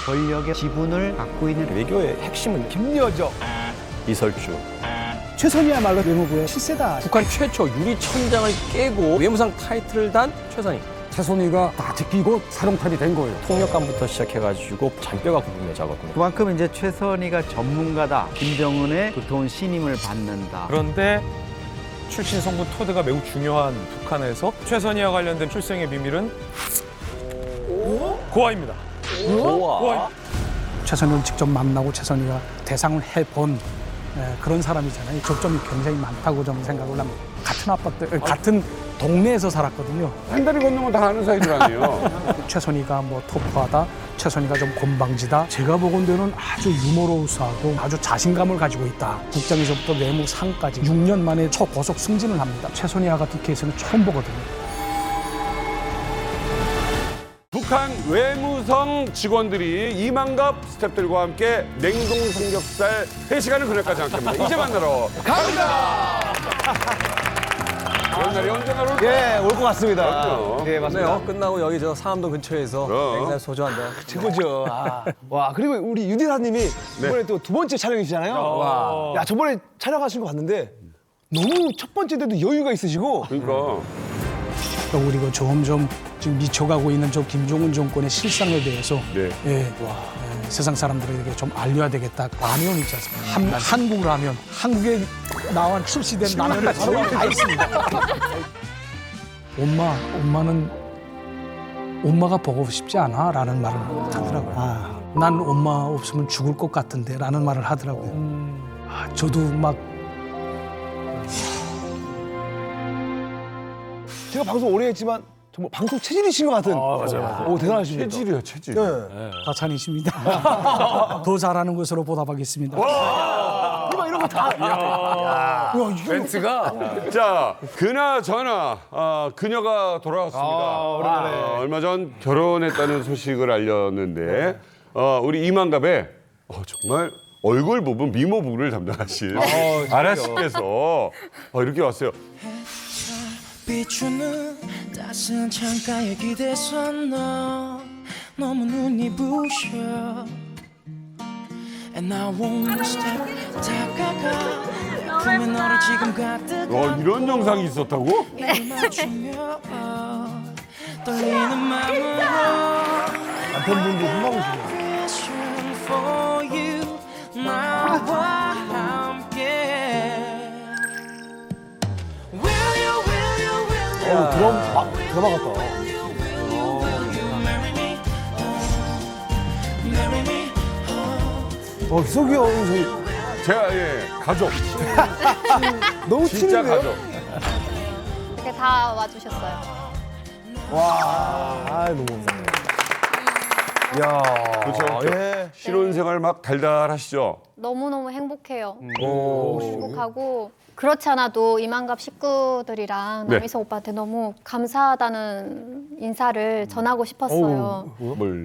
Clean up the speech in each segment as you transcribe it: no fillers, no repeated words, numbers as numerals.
권력의 지분을 갖고 있는 외교의 핵심은 김여정. 이설주. 최선이야말로 외무부의 실세다. 북한 최초 유리천장을 깨고 외무상 타이틀을 단 최선희. 최선희가 다 지키고 사령탑이 된 거예요. 통역관부터 시작해가지고 잔뼈가 굵은 여자거든요. 그만큼 이제 최선희가 전문가다. 김정은의 두터운 신임을 받는다. 그런데 출신 성분 토드가 매우 중요한 북한에서 최선희와 관련된 출생의 비밀은 고아입니다. 고아. 최선희를 직접 만나고 최선희가 대상을 해본 그런 사람이잖아요. 접점이 굉장히 많다고 저는 생각을 합니다. 같은 아파트, 같은 동네에서 살았거든요. 한 달이 건너면 다 아는 사이들 아니에요. 최선희가 뭐 터프하다, 최선희가 좀 곤방지다. 제가 보건대는 아주 유머러스하고 아주 자신감을 가지고 있다. 국장에서부터 외무상까지 6년 만에 초고속 승진을 합니다. 최선희와 같은 케이스는 처음 보거든요. 북한 외무성 직원들이 이만갑 스태프들과 함께 냉동 삼겹살 3시간을 그날까지 함께합니다. 이제 만나러 갑니다. 그런 날이 언제나 올 거야. 예, 올 것 같습니다. 그럼요. 예, 맞습니다. 끝나고 여기 저 상암동 근처에서 그럼. 냉살 소주 한 잔. 최고죠. 아. 와, 그리고 우리 유디사님이 이번에 또 두 번째 촬영이시잖아요. 와. 야, 저번에 촬영하신 거 봤는데 너무 첫 번째 때도 여유가 있으시고. 그러니까. 우리 그 점점 지금 미쳐가고 있는 저 김정은 정권의 실상에 대해서 세상 사람들에게 좀 알려야 되겠다. 라면 있지 않습니까? 한국 라면. 한국에 나와 출시된 라면이 바로 다 있습니다. 엄마는 엄마가 보고 싶지 않아? 라는 말을 하더라고요. 난 엄마 없으면 죽을 것 같은데 라는 말을 하더라고요. 저도 막 제가 방송 오래 했지만 정말 방송 체질이신 것 같은. 맞아요. 오, 대단하십니다. 체질이야, 체질. 과찬이십니다. 더 잘하는 것으로 보답하겠습니다. 이런 거 다. 멘트가 자, 그나저나 그녀가 돌아왔습니다. 얼마 전 결혼했다는 소식을 알렸는데 우리 이만갑의 정말 얼굴 부분, 미모 부분을 담당하신 아라 씨께서 이렇게 왔어요. 비추는 따스한 창가에 기대서 너 너무 눈이 부셔 And I won't stop 다가가 내 품에 너를 지금 가득 이런 영상이 있었다고? 입을 맞추며 떨리는 마음으로 남편분도 흠마보시네요. Passion for you 나와 함께 드라마 같다. 희석이 형, 제가 가족. 너무 진짜 친인데요? 가족. 이렇게 다 와주셨어요. 너무. 이야. 그렇죠. 예. 신혼생활 막 달달하시죠? 너무너무 행복해요. 행복하고 그렇지 않아도 이만갑 식구들이랑 네. 남희석 오빠한테 너무 감사하다는 인사를 전하고 싶었어요.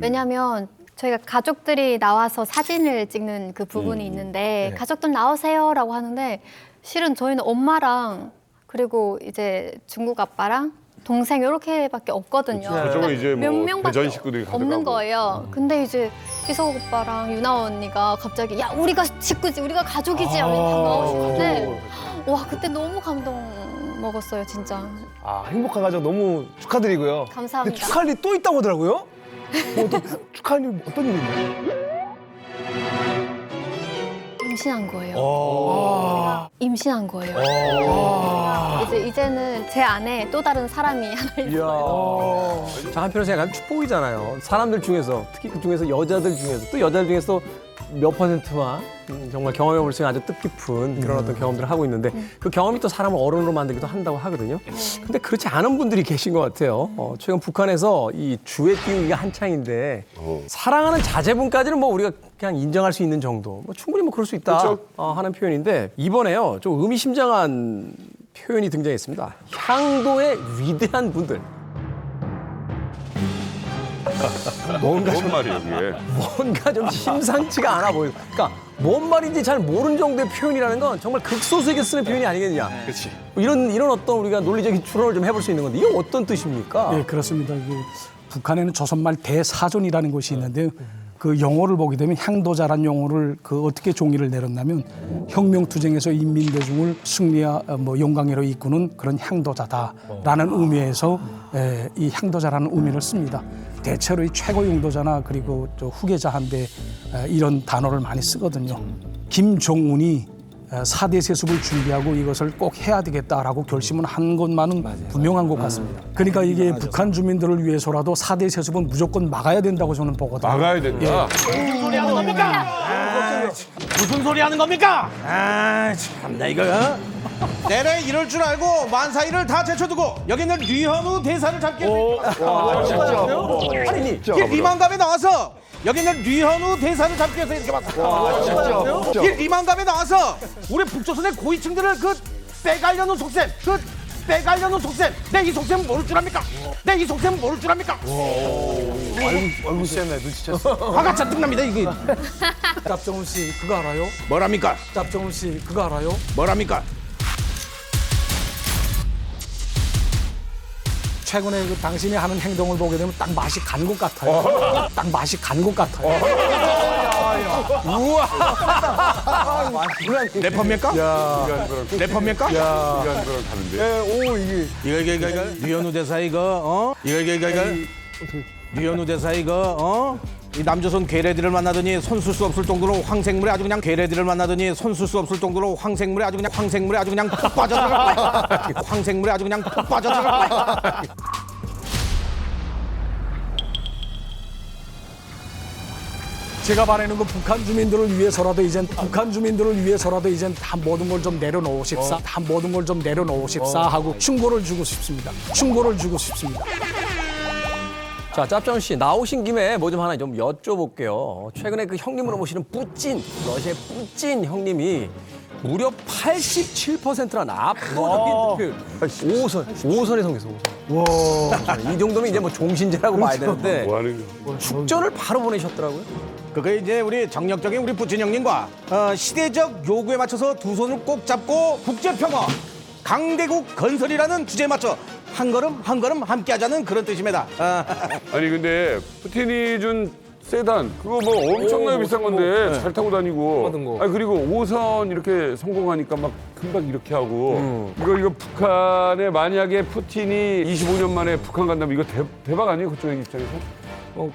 왜냐면 저희가 가족들이 나와서 사진을 찍는 그 부분이 있는데 가족들 나오세요라고 하는데 실은 저희는 엄마랑 그리고 이제 중국 아빠랑 동생 이렇게밖에 없거든요. 저쪽은 이제 몇 뭐 명밖에 대전 식구들이 없는 가져가고. 거예요. 근데 이제 희석 오빠랑 유나 언니가 갑자기 야 우리가 식구지 우리가 가족이지 하면서 반가우시는데 와 그때 너무 감동 먹었어요 진짜. 행복한 가족 너무 축하드리고요. 감사합니다. 근데 축하할 일이 또 있다고 하더라고요? 축하할 일 어떤 일인가요? 임신한 거예요. 제가 임신한 거예요. 이제는 제 안에 또 다른 사람이 하나 있어요. 자, 한편으로 생각하면 축복이잖아요. 사람들 중에서, 특히 그 중에서 여자들 중에서, 또 여자들 중에서 몇 퍼센트와 정말 경험해 볼 수 있는 아주 뜻깊은 그런 어떤 경험들을 하고 있는데 그 경험이 또 사람을 어른으로 만들기도 한다고 하거든요. 근데 그렇지 않은 분들이 계신 것 같아요. 최근 북한에서 이 주에 띄우기가 한창인데 사랑하는 자제분까지는 뭐 우리가 그냥 인정할 수 있는 정도. 뭐 충분히 뭐 그럴 수 있다 그렇죠. 하는 표현인데 이번에요. 좀 의미심장한 표현이 등장했습니다. 향도의 위대한 분들. 뭔 말이에요, 그게? 뭔가 좀 심상치가 않아 보여요. 그러니까 뭔 말인지 잘 모르는 정도의 표현이라는 건 정말 극소수에게 쓰는 표현이 아니겠느냐. 그렇지. 이런 어떤 우리가 논리적인 추론을 좀 해볼 수 있는 건데 이게 어떤 뜻입니까? 예, 그렇습니다. 북한에는 조선말 대사전이라는 곳이 있는데 그 용어를 보게 되면 향도자란 용어를 그 어떻게 종이를 내렸냐면 혁명투쟁에서 인민대중을 승리와 영광으로 이끄는 그런 향도자다라는 의미에서 이 향도자라는 의미를 씁니다. 대체로 이 최고 용도자나 그리고 또 후계자한테 이런 단어를 많이 쓰거든요. 김정은이 4대 세습을 준비하고 이것을 꼭 해야 되겠다라고 결심을 한 것만은 분명한 것 같습니다. 그러니까 이게 북한 주민들을 위해서라도 4대 세습은 무조건 막아야 된다고 저는 보거든요. 막아야 된다. 무슨 소리 하는 겁니까? 무슨 소리 하는 겁니까? 아, 참나 이거. 내래 이럴 줄 알고 만사일을 다 제쳐두고 여기는 류현우 대사를 잡게 아니, 이 리만감에 나와서 여기는 류현우 대사를 잡기 위해서 이렇게 왔어. 이 리만감에 나와서 우리 북조선의 고위층들을 빼가려는 속셈, 빼가려는 속셈. 내 이 속셈은 모를 줄 압니까? 내 이 속셈은 모를 줄 압니까? 얼굴 쎄네, 눈치챘어. 화가 잔뜩 납니다 이게. 짭정훈 씨 그거 알아요? 뭐랍니까? 짭정훈 씨 그거 알아요? 뭐랍니까? 최근에 그 당신이 하는 행동을 보게 되면 딱 맛이 간 것 같아요. 딱 맛이 간 것 같아요. 래퍼입니까? 래퍼입니까? 시간 그런 다른데. 이거 류현우 대사 이거 이거 류현우 대사 이거 이 남조선 괴뢰들을 만나더니 손쓸 수 없을 정도로 황색물에 아주 그냥 괴뢰들을 만나더니 손쓸 수 없을 정도로 황색물에 아주 그냥 푹 빠져들어갈 거야. 황색물에 아주 그냥 푹 빠져들어갈 거야. 제가 바라는 건 북한 주민들을 위해서라도 이젠 다 모든 걸 좀 내려놓으십사. 다 모든 걸 좀 내려놓으십사 하고 충고를 주고 싶습니다. 자, 짭정훈 씨 나오신 김에 뭐 좀 하나 좀 여쭤볼게요. 최근에 그 형님으로 모시는 러시아의 뿌찐 형님이 무려 87%라는 압도적인 득표. 5선에 성공했어. 5선. 이 정도면 이제 뭐 종신제라고 봐야 되는데 뭐 하는 거? 축전을 바로 보내셨더라고요. 그게 이제 우리 정력적인 우리 부친 형님과 시대적 요구에 맞춰서 두 손을 꼭 잡고 국제평화 강대국 건설이라는 주제에 맞춰 한 걸음 함께 하자는 그런 뜻입니다. 아니 근데 푸틴이 준 세단 그거 뭐 엄청나게 비싼 건데 잘 타고 다니고. 아니 그리고 5선 이렇게 성공하니까 막 금방 이렇게 하고. 이거 북한에 만약에 푸틴이 25년 만에 북한 간다면 이거 대박 아니에요 그쪽 입장에서?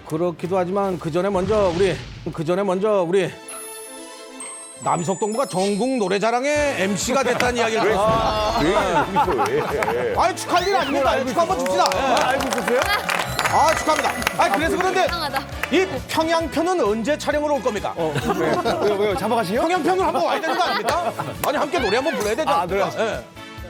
그렇기도 하지만 그 전에 먼저 우리 남석 동무가 전국 노래자랑의 MC가 됐다는 이야기를 들었습니다. 왜? 아니 축하할 일 아닙니까? 축하 한번 줍시다. 알고 있었어요? 아 축하합니다. 아니 그래서 그런데 이상하다. 이 평양편은 언제 촬영으로 올 겁니까? 왜요? 잡아가시요? 평양편을 한번 와야 되는 거 아닙니까? 아니 함께 노래 한번 불러야 되죠. 예.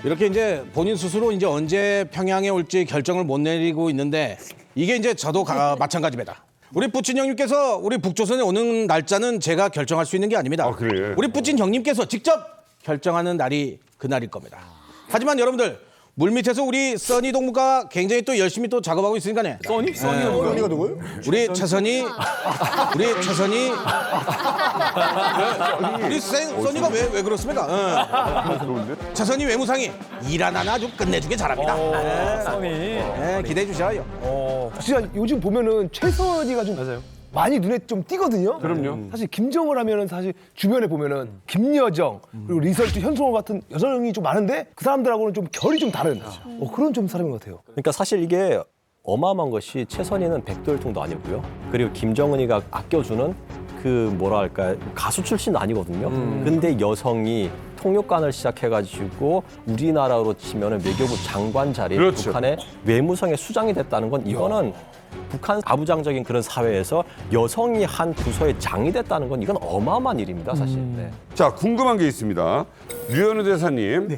이렇게 이제 본인 스스로 이제 언제 평양에 올지 결정을 못 내리고 있는데 이게 이제 저도 마찬가지입니다. 우리 뿌찐 형님께서 우리 북조선에 오는 날짜는 제가 결정할 수 있는 게 아닙니다. 그래. 우리 뿌찐 형님께서 직접 결정하는 날이 그날일 겁니다. 하지만 여러분들 물밑에서 우리 써니 동무가 굉장히 또 열심히 또 작업하고 있으니까요. 써니가 누구예요? 우리 최선이 써니가 왜 그렇습니까? 최선이 외무상이 일 하나는 아주 끝내주게 잘합니다. 기대해 주셔요. 진짜 요즘 보면은 최선이가 좀 많이 눈에 좀 띄거든요. 그럼요. 사실 김정을 하면은 사실 주변에 보면은 김여정 그리고 리설트 현송호 같은 여성이 좀 많은데 그 사람들하고는 좀 결이 좀 다른 그런 좀 사람인 것 같아요. 그러니까 사실 이게 어마어마한 것이 최선희는 백두혈통도 아니고요. 그리고 김정은이가 아껴주는 그 뭐랄까 가수 출신도 아니거든요. 근데 여성이 통역관을 시작해가지고 우리나라로 치면은 외교부 장관 자리 그렇죠. 북한의 외무성의 수장이 됐다는 건 이거는 북한 가부장적인 그런 사회에서 여성이 한 부서의 장이 됐다는 건 이건 어마어마한 일입니다, 사실. 네. 자 궁금한 게 있습니다. 류현우 대사님,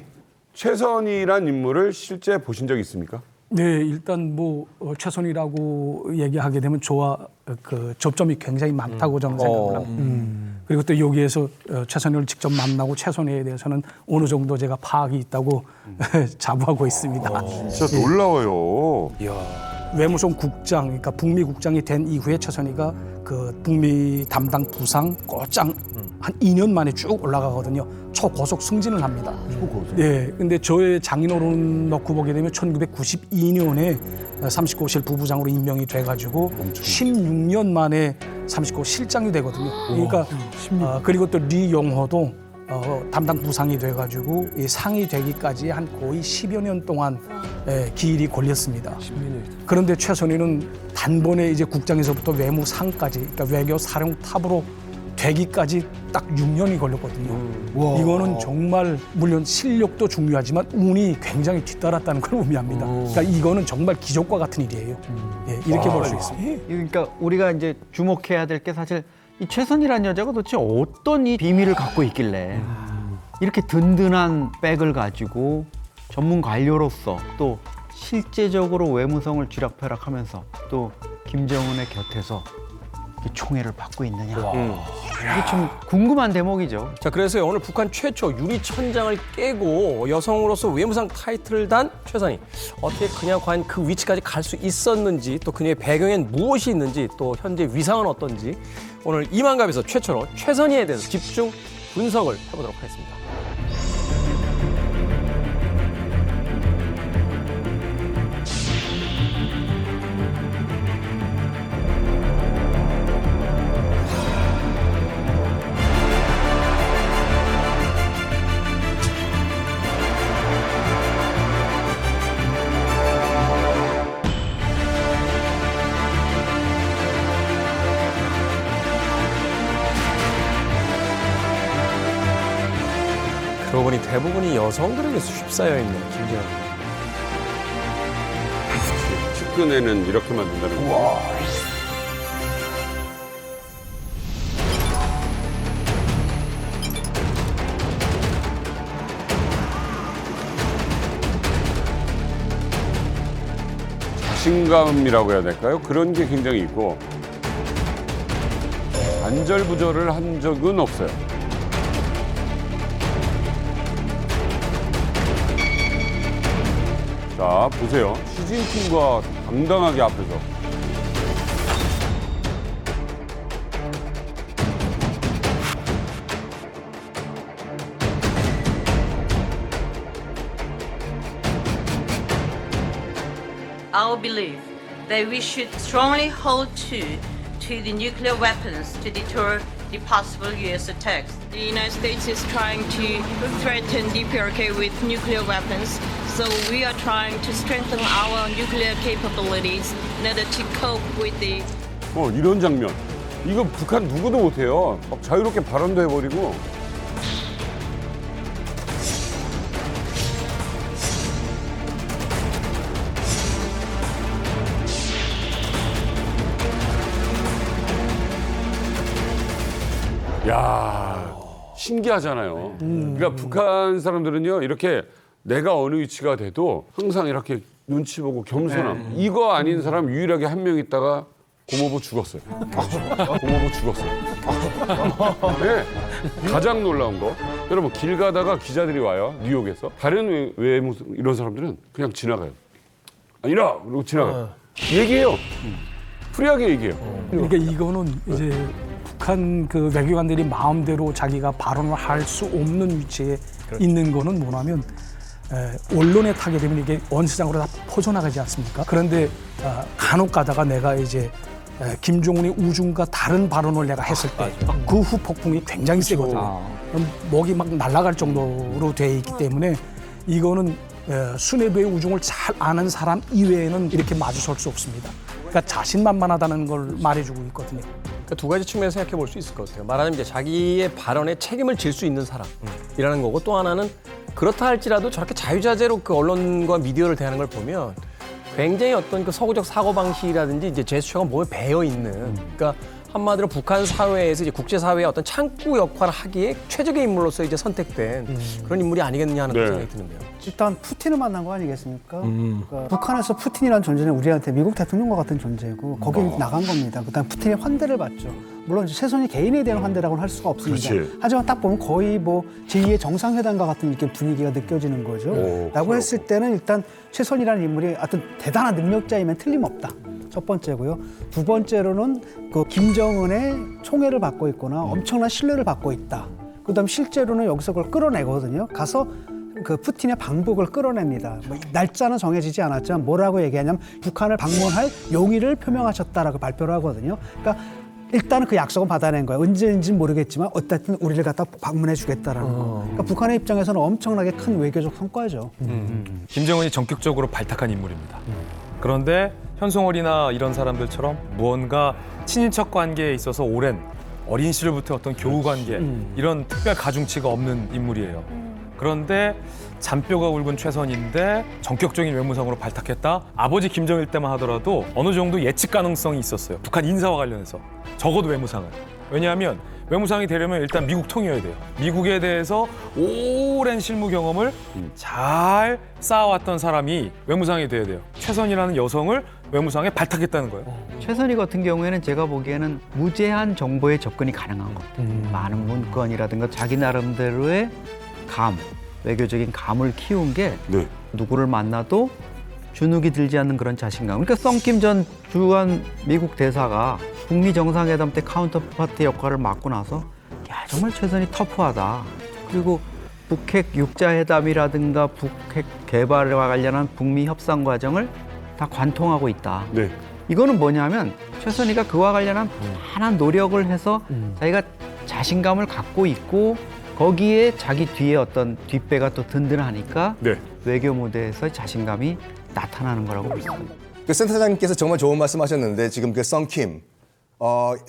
최선희란 인물을 실제 보신 적 있습니까? 네, 일단 뭐 최선이라고 얘기하게 되면 저와 그 접점이 굉장히 많다고 저는 생각을 합니다. 그리고 또 여기에서 최선희를 직접 만나고 최선희에 대해서는 어느 정도 제가 파악이 있다고 자부하고 있습니다. 진짜 놀라워요. 외무성 국장, 그러니까 북미 국장이 된 이후에 최선희가 그 북미 담당 부상 곧장 한 2년 만에 쭉 올라가거든요. 초고속 승진을 합니다. 네, 근데 저의 장인어른 놓고 보게 되면 1992년에 39실 부부장으로 임명이 돼가지고 16년 만에 39 실장이 되거든요. 그러니까 그리고 또 리용호도 담당 부상이 돼가지고 이 상이 되기까지 한 거의 10여 년 동안 기일이 걸렸습니다. 그런데 최선희는 단번에 이제 국장에서부터 외무상까지, 그러니까 외교 사령탑으로 되기까지 딱 6년이 걸렸거든요. 이거는 정말 물론 실력도 중요하지만 운이 굉장히 뒤따랐다는 걸 의미합니다. 그러니까 이거는 정말 기적과 같은 일이에요. 예, 이렇게 볼 수 있습니다. 그러니까 우리가 이제 주목해야 될 게 사실 이 최선이라는 여자가 도대체 어떤 이 비밀을 갖고 있길래 이렇게 든든한 백을 가지고 전문 관료로서 또 실제적으로 외무성을 쥐락펴락하면서 또 김정은의 곁에서 이 총애를 받고 있느냐. 이게 좀 궁금한 대목이죠. 자, 그래서 오늘 북한 최초 유리천장을 깨고 여성으로서 외무상 타이틀을 단 최선희. 어떻게 그냥 과연 그 위치까지 갈 수 있었는지, 또 그녀의 배경엔 무엇이 있는지, 또 현재 위상은 어떤지 오늘 이만갑에서 최초로 최선희에 대해서 집중 분석을 해보도록 하겠습니다. 그러고 보니 대부분이 여성들에게 휩싸여 있는 김정은. 측근에는 이렇게 만든다는 거. 자신감이라고 해야 될까요? 그런 게 굉장히 있고 안절부절을 한 적은 없어요. 자, 보세요. 시진핑과 당당하게 앞에서. Our belief that we should strongly hold to the nuclear weapons to deter the possible U.S. attacks. The United States is trying to threaten DPRK with nuclear weapons, so we are trying to strengthen our nuclear capabilities in order to cope with the. 이런 장면. 이거 북한 누구도 못해요. 막 자유롭게 발언도 해버리고. 야, 신기하잖아요. 그러니까 북한 사람들은요, 이렇게 내가 어느 위치가 돼도 항상 이렇게 눈치 보고 겸손함. 이거 아닌 사람 유일하게 한 명 있다가 고모부 죽었어요. 고모부 죽었어요. 네, 가장 놀라운 거. 여러분, 길 가다가 기자들이 와요, 뉴욕에서. 다른 외무 이런 사람들은 그냥 지나가요. 아니라! 그리고 지나가요. 얘기해요. 프리하게 얘기해요. 그러니까 이거는 이제 북한 그 외교관들이 마음대로 자기가 발언을 할 수 없는 위치에 있는 거는 뭐냐면 언론에 타게 되면 이게 원시장으로 다 퍼져나가지 않습니까? 그런데 간혹 가다가 내가 이제 김정은의 우중과 다른 발언을 내가 했을 때 그 후 폭풍이 굉장히 세거든요. 목이 막 날아갈 정도로 돼 있기 때문에 이거는 수뇌부의 우중을 잘 아는 사람 이외에는 이렇게 마주설 수 없습니다. 그러니까 자신만만하다는 걸 말해주고 있거든요. 그러니까 두 가지 측면에서 생각해 볼 수 있을 것 같아요. 말하자면 이제 자기의 발언에 책임을 질 수 있는 사람이라는 거고, 또 하나는 그렇다 할지라도 저렇게 자유자재로 그 언론과 미디어를 대하는 걸 보면 굉장히 어떤 그 서구적 사고방식이라든지 이제 제스처가 몸에 배어 있는, 그러니까 한마디로 북한 사회에서 이제 국제사회의 어떤 창구 역할을 하기에 최적의 인물로서 이제 선택된 그런 인물이 아니겠느냐 하는 생각이 드는데요. 일단 푸틴을 만난 거 아니겠습니까? 그러니까 북한에서 푸틴이라는 존재는 우리한테 미국 대통령과 같은 존재고 거기 나간 겁니다. 그다음 푸틴의 환대를 받죠. 물론 최선희 개인에 대한 환대라고는 할 수가 없습니다. 그렇지. 하지만 딱 보면 거의 뭐 제2의 정상회담과 같은 이렇게 분위기가 느껴지는 거죠. 라고 했을 때는 일단 최선희라는 인물이 어떤 대단한 능력자이면 틀림없다. 첫 번째고요. 두 번째로는 그 김정은의 총애를 받고 있거나 엄청난 신뢰를 받고 있다. 그다음 실제로는 여기서 그걸 끌어내거든요. 가서 그 푸틴의 방북을 끌어냅니다. 뭐 날짜는 정해지지 않았지만 뭐라고 얘기하냐면 북한을 방문할 용의를 표명하셨다라고 발표를 하거든요. 그러니까 일단은 그 약속은 받아낸 거야. 언제인지는 모르겠지만 어쨌든 우리를 갖다 방문해 주겠다라는 거. 그러니까 북한의 입장에서는 엄청나게 큰 외교적 성과죠. 김정은이 전격적으로 발탁한 인물입니다. 그런데 현송월이나 이런 사람들처럼 무언가 친인척 관계에 있어서 오랜 어린 시절부터 어떤 교우 관계 이런 특별 가중치가 없는 인물이에요. 그런데 잔뼈가 굵은 최선인데 전격적인 외무상으로 발탁했다? 아버지 김정일 때만 하더라도 어느 정도 예측 가능성이 있었어요. 북한 인사와 관련해서. 적어도 외무상은. 왜냐하면 외무상이 되려면 일단 미국 통이어야 돼요. 미국에 대해서 오랜 실무 경험을 잘 쌓아왔던 사람이 외무상이 돼야 돼요. 최선이라는 여성을 외무상에 발탁했다는 거예요. 최선희 같은 경우에는 제가 보기에는 무제한 정보에 접근이 가능한 것 같아요. 많은 문건이라든가 자기 나름대로의 감, 외교적인 감을 키운 게 네. 누구를 만나도 주눅이 들지 않는 그런 자신감. 그러니까 썬킴 전 주한 미국 대사가 북미 정상회담 때 카운터파트 역할을 맡고 나서 야 정말 최선이 터프하다. 그리고 북핵 육자회담이라든가 북핵 개발과 관련한 북미 협상 과정을 다 관통하고 있다. 네. 이거는 뭐냐면 최선희가 그와 관련한 많은 노력을 해서 자기가 자신감을 갖고 있고 거기에 자기 뒤에 어떤 뒷배가 또 든든하니까 네. 외교 무대에서 자신감이 나타나는 거라고 믿습니다. 그 센터장님께서 정말 좋은 말씀하셨는데 지금 그 썬킴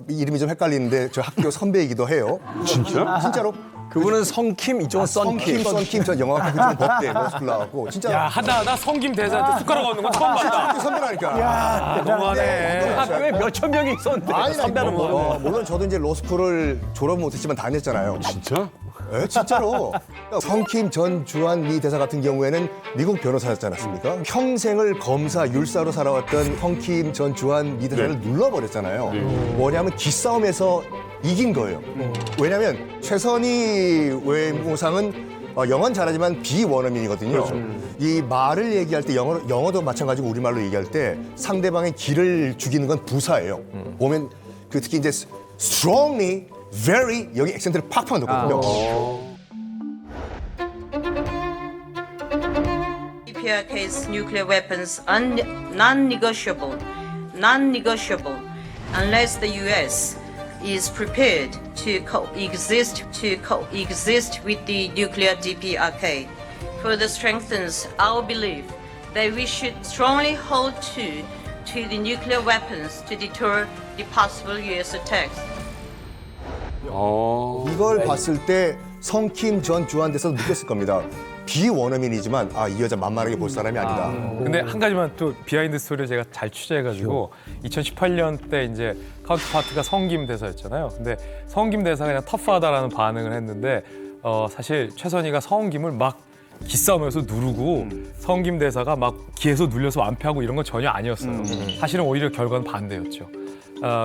이름이 좀 헷갈리는데 저 학교 선배이기도 해요. 진짜? 진짜로? 그분은 성킴, 이쪽은 썬킴. 썬킴, 저 영어학교 법대 로스쿨 나왔고 진짜. 야, 하다 성김 대사한테 숟가락 얻는 거 처음 봤다. 학교 선배라니까. 너무하네. 학교에 몇천 명이 있었는데 아니, 선배는 뭐. 물론 저도 이제 로스쿨을 졸업 못했지만 다녔잖아요. 진짜? 네, 진짜로. 성킴 전 주한 미 대사 같은 경우에는 미국 변호사였지 않았습니까? 평생을 검사, 율사로 살아왔던 성킴 전 주한 미 대사를 눌러버렸잖아요. 뭐냐면 기싸움에서 이긴 거예요. 왜냐하면 최선희 외무상은 영어는 잘하지만 비원어민이거든요. 이 말을 얘기할 때 영어도 마찬가지고 우리말로 얘기할 때 상대방의 기를 죽이는 건 부사예요. 보면 그 특히 이제 strongly, very 여기 액센트를 팍팍 넣거든요. DPRK's nuclear weapons are non-negotiable unless the U.S. is prepared to coexist with the nuclear DPRK. Further strengthens our belief that we should strongly hold to the nuclear weapons to deter the possible U.S. attacks. 이걸 봤을 때 성킴 전 주한 대사도 느꼈을 겁니다. 비원어민이지만 이 여자 만만하게 볼 사람이 아니다. 근데 한 가지만 또 비하인드 스토리를 제가 잘 취재해가지고 2018년 때 이제 카운터파트가 성김 대사였잖아요. 근데 성김 대사가 그냥 터프하다라는 반응을 했는데 사실 최선희가 성김을 막 기싸움에서 누르고 성김 대사가 막 기에서 눌려서 완패하고 이런 건 전혀 아니었어요. 사실은 오히려 결과는 반대였죠.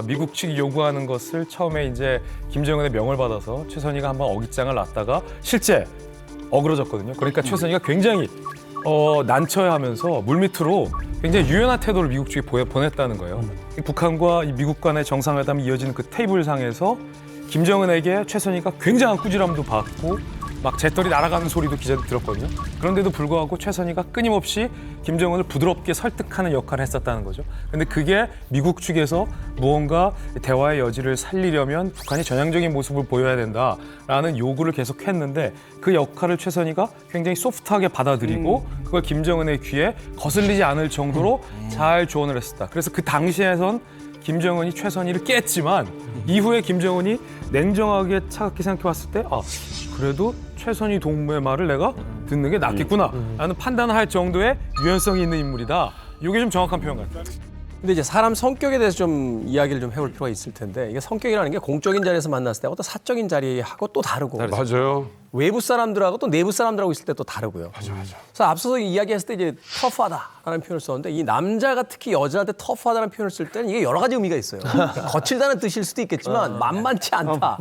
미국 측이 요구하는 것을 처음에 이제 김정은의 명을 받아서 최선희가 한번 어깃장을 놨다가 실제 어그러졌거든요. 그러니까 최선희가 굉장히 난처해하면서 물밑으로 굉장히 유연한 태도를 미국 측에 보냈다는 거예요. 북한과 미국 간의 정상회담이 이어지는 그 테이블상에서 김정은에게 최선희가 굉장한 꾸지람도 받고 막 재떨이 날아가는 소리도 기자들 들었거든요. 그런데도 불구하고 최선희가 끊임없이 김정은을 부드럽게 설득하는 역할을 했었다는 거죠. 근데 그게 미국 측에서 무언가 대화의 여지를 살리려면 북한이 전향적인 모습을 보여야 된다라는 요구를 계속했는데 그 역할을 최선희가 굉장히 소프트하게 받아들이고 그걸 김정은의 귀에 거슬리지 않을 정도로 잘 조언을 했었다. 그래서 그 당시에선 김정은이 최선희를 깼지만 이후에 김정은이 냉정하게 차갑게 생각해봤을 때 그래도 최선희 동무의 말을 내가 듣는 게 낫겠구나 라는 판단을 할 정도의 유연성이 있는 인물이다. 이게 좀 정확한 표현 같아요. 근데 이제 사람 성격에 대해서 좀 이야기를 좀 해볼 필요가 있을 텐데 이게 성격이라는 게 공적인 자리에서 만났을 때 어떤 사적인 자리하고 또 다르고 맞아요. 외부 사람들하고 또 내부 사람들하고 있을 때 또 다르고요. 맞아. 그래서 앞서서 이야기했을 때 이제 터프하다라는 표현을 썼는데 이 남자가 특히 여자한테 터프하다는 표현을 쓸 때는 이게 여러 가지 의미가 있어요. 거칠다는 뜻일 수도 있겠지만 만만치 않다.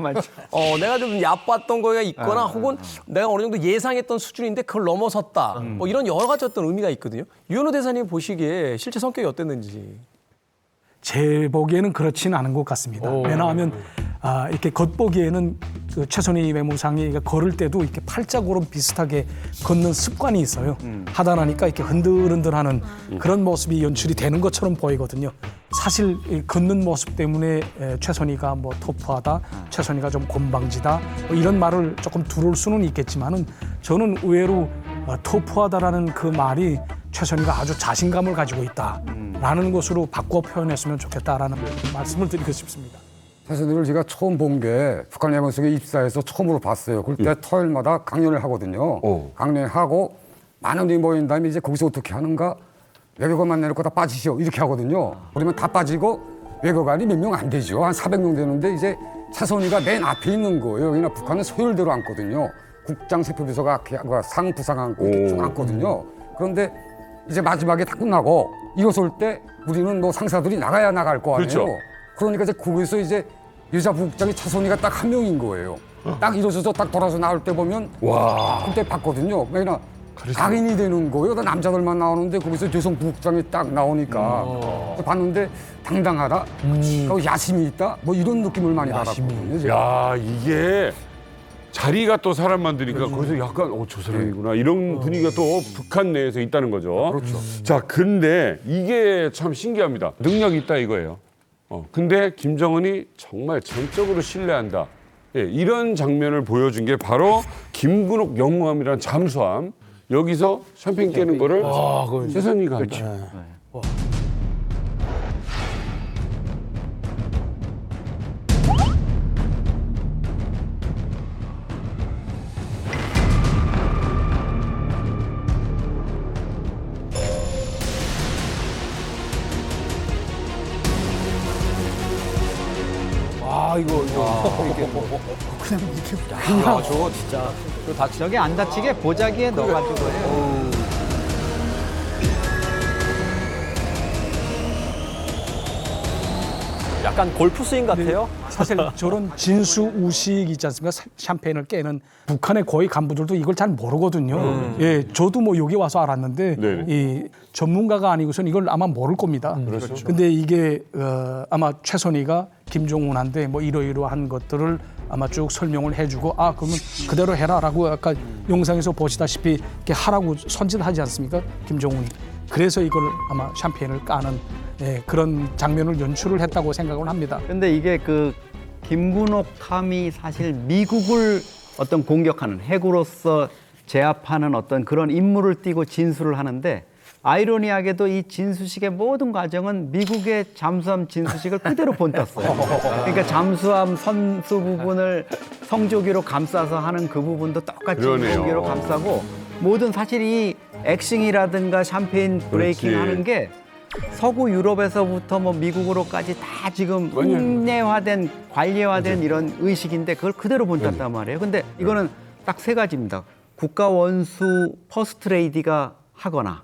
내가 좀 얕봤던 거가 있거나 혹은 내가 어느 정도 예상했던 수준인데 그걸 넘어섰다. 뭐 이런 여러 가지 어떤 의미가 있거든요. 유현호 대사님 보시기에 실제 성격이 어땠는지. 제 보기에는 그렇지는 않은 것 같습니다. 왜냐하면 이렇게 겉보기에는 그 최선희 외무상이 걸을 때도 이렇게 팔자고름 비슷하게 걷는 습관이 있어요. 하다 나니까 이렇게 흔들흔들하는 그런 모습이 연출이 되는 것처럼 보이거든요. 사실 이 걷는 모습 때문에 최선희가 뭐 터프하다, 최선희가 좀 곤방지다 뭐 이런 말을 조금 두를 수는 있겠지만은 저는 의외로 터프하다라는 그 말이 최선희가 아주 자신감을 가지고 있다라는 것으로 바꿔 표현했으면 좋겠다라는 말씀을 드리고 싶습니다. 최선희를 제가 처음 본 게 북한 예방석에 입사해서 처음으로 봤어요. 그때 토요일마다 강연을 하거든요. 강연하고 많은 분이 모인 다음에 이제 거기서 어떻게 하는가? 외교관만 내놓고 다 빠지시오 이렇게 하거든요. 그러면 다 빠지고 외교관이 몇 명 안 되죠. 한 400명 되는데 이제 최선희가 맨 앞에 있는 거예요. 여기나 북한은 서열대로 앉거든요. 국장 세표비서가 상 부상 앉고 쭉 앉거든요. 그런데 이제 마지막에 다 끝나고 일어설 때 우리는 뭐 상사들이 나가야 나갈 거 아니에요. 그렇죠. 그러니까 이제 거기서 이제 여자 부국장이 최선희가 딱 한 명인 거예요. 딱 일어서서 딱 돌아서 나올 때 보면 와. 그때 봤거든요. 왜냐 각인이 되는 거예요. 다 남자들만 나오는데 거기서 여성 부국장이 딱 나오니까 봤는데 당당하다, 그리고 야심이 있다, 뭐 이런 느낌을 많이 받았거든요. 야, 이게 자리가 또 사람 만드니까 거기서 약간 저 사람이구나 이런 분위기가 또 북한 내에서 있다는 거죠. 그렇죠. 자, 근데 이게 참 신기합니다. 능력이 있다 이거예요. 근데 김정은이 정말 전적으로 신뢰한다. 예, 이런 장면을 보여준 게 바로 김근옥 영무함이라는 잠수함. 여기서 샴페인 깨는 거를 최선희가 한다. 야, 저거 진짜. 저게 안 다치게 보자기에 넣어가지고 해요. 약간 골프 스윙 같아요. 사실 저런 진수우식 있지 않습니까? 샴페인을 깨는 북한의 고위 간부들도 이걸 잘 모르거든요. 예, 저도 뭐 여기 와서 알았는데 이 전문가가 아니고선 이걸 아마 모를 겁니다. 그렇죠. 근데 이게 아마 최선희가 김종훈한테 뭐 이러이러한 것들을 아마 쭉 설명을 해주고 그러면 그대로 해라라고 아까 영상에서 보시다시피 이렇게 하라고 선짓하지 않습니까? 김종훈이. 그래서 이걸 아마 샴페인을 까는 그런 장면을 연출을 했다고 생각을 합니다. 근데 이게 그 김근옥 함이 사실 미국을 어떤 공격하는 핵으로서 제압하는 어떤 그런 임무를 띠고 진수를 하는데 아이러니하게도 이 진수식의 모든 과정은 미국의 잠수함 진수식을 그대로 본땄어요. 그러니까 잠수함 선수 부분을 성조기로 감싸서 하는 그 부분도 똑같이 성조기로 감싸고 모든 사실 이 액싱이라든가 샴페인 브레이킹 하는 게 서구 유럽에서부터 뭐 미국으로까지 다 지금 국내화된 관리화된 이런 의식인데 그걸 그대로 본땄단 말이에요. 근데 이거는 딱 세 가지입니다. 국가 원수 퍼스트 레이디가 하거나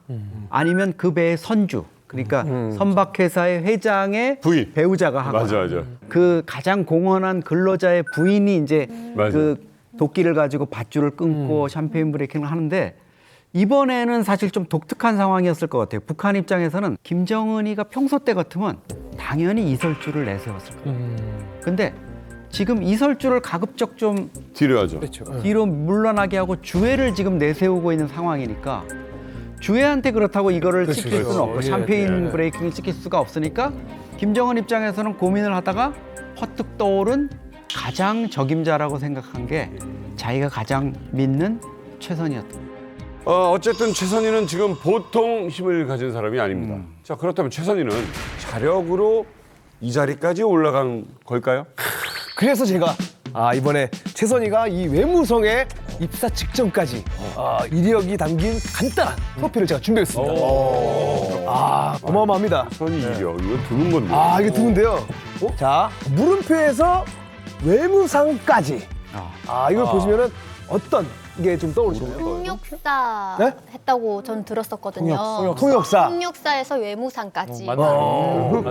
아니면 그 배의 선주, 그러니까 선박회사의 회장의 부인. 배우자가 하거나 맞아. 그 가장 공헌한 근로자의 부인이 이제 그 도끼를 가지고 밧줄을 끊고 샴페인 브레이킹을 하는데 이번에는 사실 좀 독특한 상황이었을 것 같아요. 북한 입장에서는 김정은이가 평소 때 같으면 당연히 이설주를 내세웠을 거예요. 근데 지금 이설주를 가급적 좀 뒤로 하죠. 뒤로 물러나게 하고 주애를 지금 내세우고 있는 상황이니까 주애한테 그렇다고 이거를 시킬 수는 없고 샴페인 브레이킹을 시킬 수가 없으니까 김정은 입장에서는 고민을 하다가 퍼뜩 떠오른 가장 적임자라고 생각한 게 자기가 가장 믿는 최선희였던 거예요. 어쨌든 최선희는 지금 보통 힘을 가진 사람이 아닙니다. 자, 그렇다면 최선희는 자력으로 이 자리까지 올라간 걸까요? 그래서 제가 이번에 최선희가 이 외무성에 입사 직전까지 이력이 담긴 간단한 프로필을 제가 준비했습니다. 어마어마합니다. 최선희 이력, 이거 드문 건데. 이게 드문데요. 자, 물음표에서 외무상까지. 이걸 보시면은 어떤 게 좀 떠오르시나요? 통역사 네? 했다고 전 들었었거든요. 통역사. 통역사에서 외무상까지.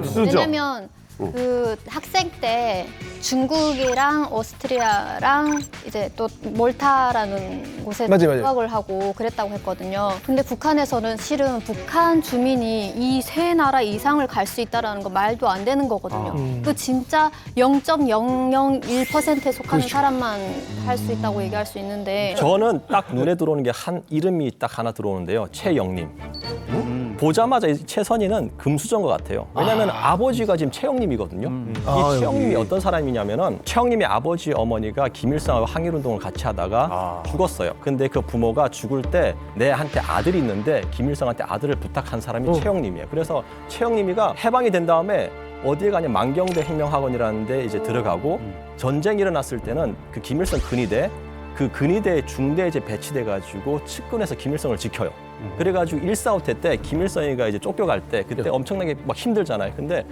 쓰죠. 왜냐면 그 학생 때 중국이랑 오스트리아랑 이제 또 몰타라는 곳에 맞아요. 유학을 하고 그랬다고 했거든요. 근데 북한에서는 실은 북한 주민이 이 세 나라 이상을 갈 수 있다라는 거 말도 안 되는 거거든요. 그 진짜 0.001%에 속하는 사람만 할 수 있다고 얘기할 수 있는데 저는 딱 눈에 들어오는 게 한 이름이 딱 하나 들어오는데요. 최영림. 보자마자 이 최선희는 금수저인 것 같아요. 왜냐하면 아버지가 지금 최영림이거든요. 이 최영림이 어떤 사람이냐면은 최영림의 아버지 어머니가 김일성하고 항일운동을 같이 하다가 죽었어요. 근데 그 부모가 죽을 때 내한테 아들이 있는데 김일성한테 아들을 부탁한 사람이 최영림이에요. 그래서 최영림이가 해방이 된 다음에 어디에 가냐 만경대 혁명학원이라는 데 이제 들어가고 전쟁이 일어났을 때는 그 김일성 근위대 그 근위대 중대에 이제 배치돼 가지고 측근에서 김일성을 지켜요. 그래가지고 1.4.5태 때 김일성이가 이제 쫓겨갈 때 그때 엄청나게 막 힘들잖아요. 근데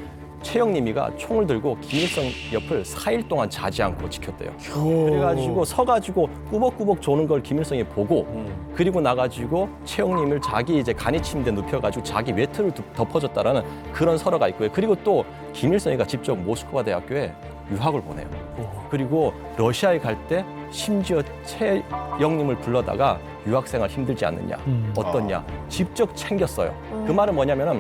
최영림이가 총을 들고 김일성 옆을 4일 동안 자지 않고 지켰대요. 그래가지고 서가지고 꾸벅꾸벅 조는 걸 김일성이 보고 그리고 나가지고 최영림을 자기 이제 간이 침대 눕혀가지고 자기 외투를 덮어줬다라는 그런 설화가 있고요. 그리고 또 김일성이가 직접 모스크바 대학교에 유학을 보내요. 그리고 러시아에 갈 때 심지어 최영림을 불러다가 유학생활 힘들지 않느냐, 어떻냐, 직접 챙겼어요. 그 말은 뭐냐면은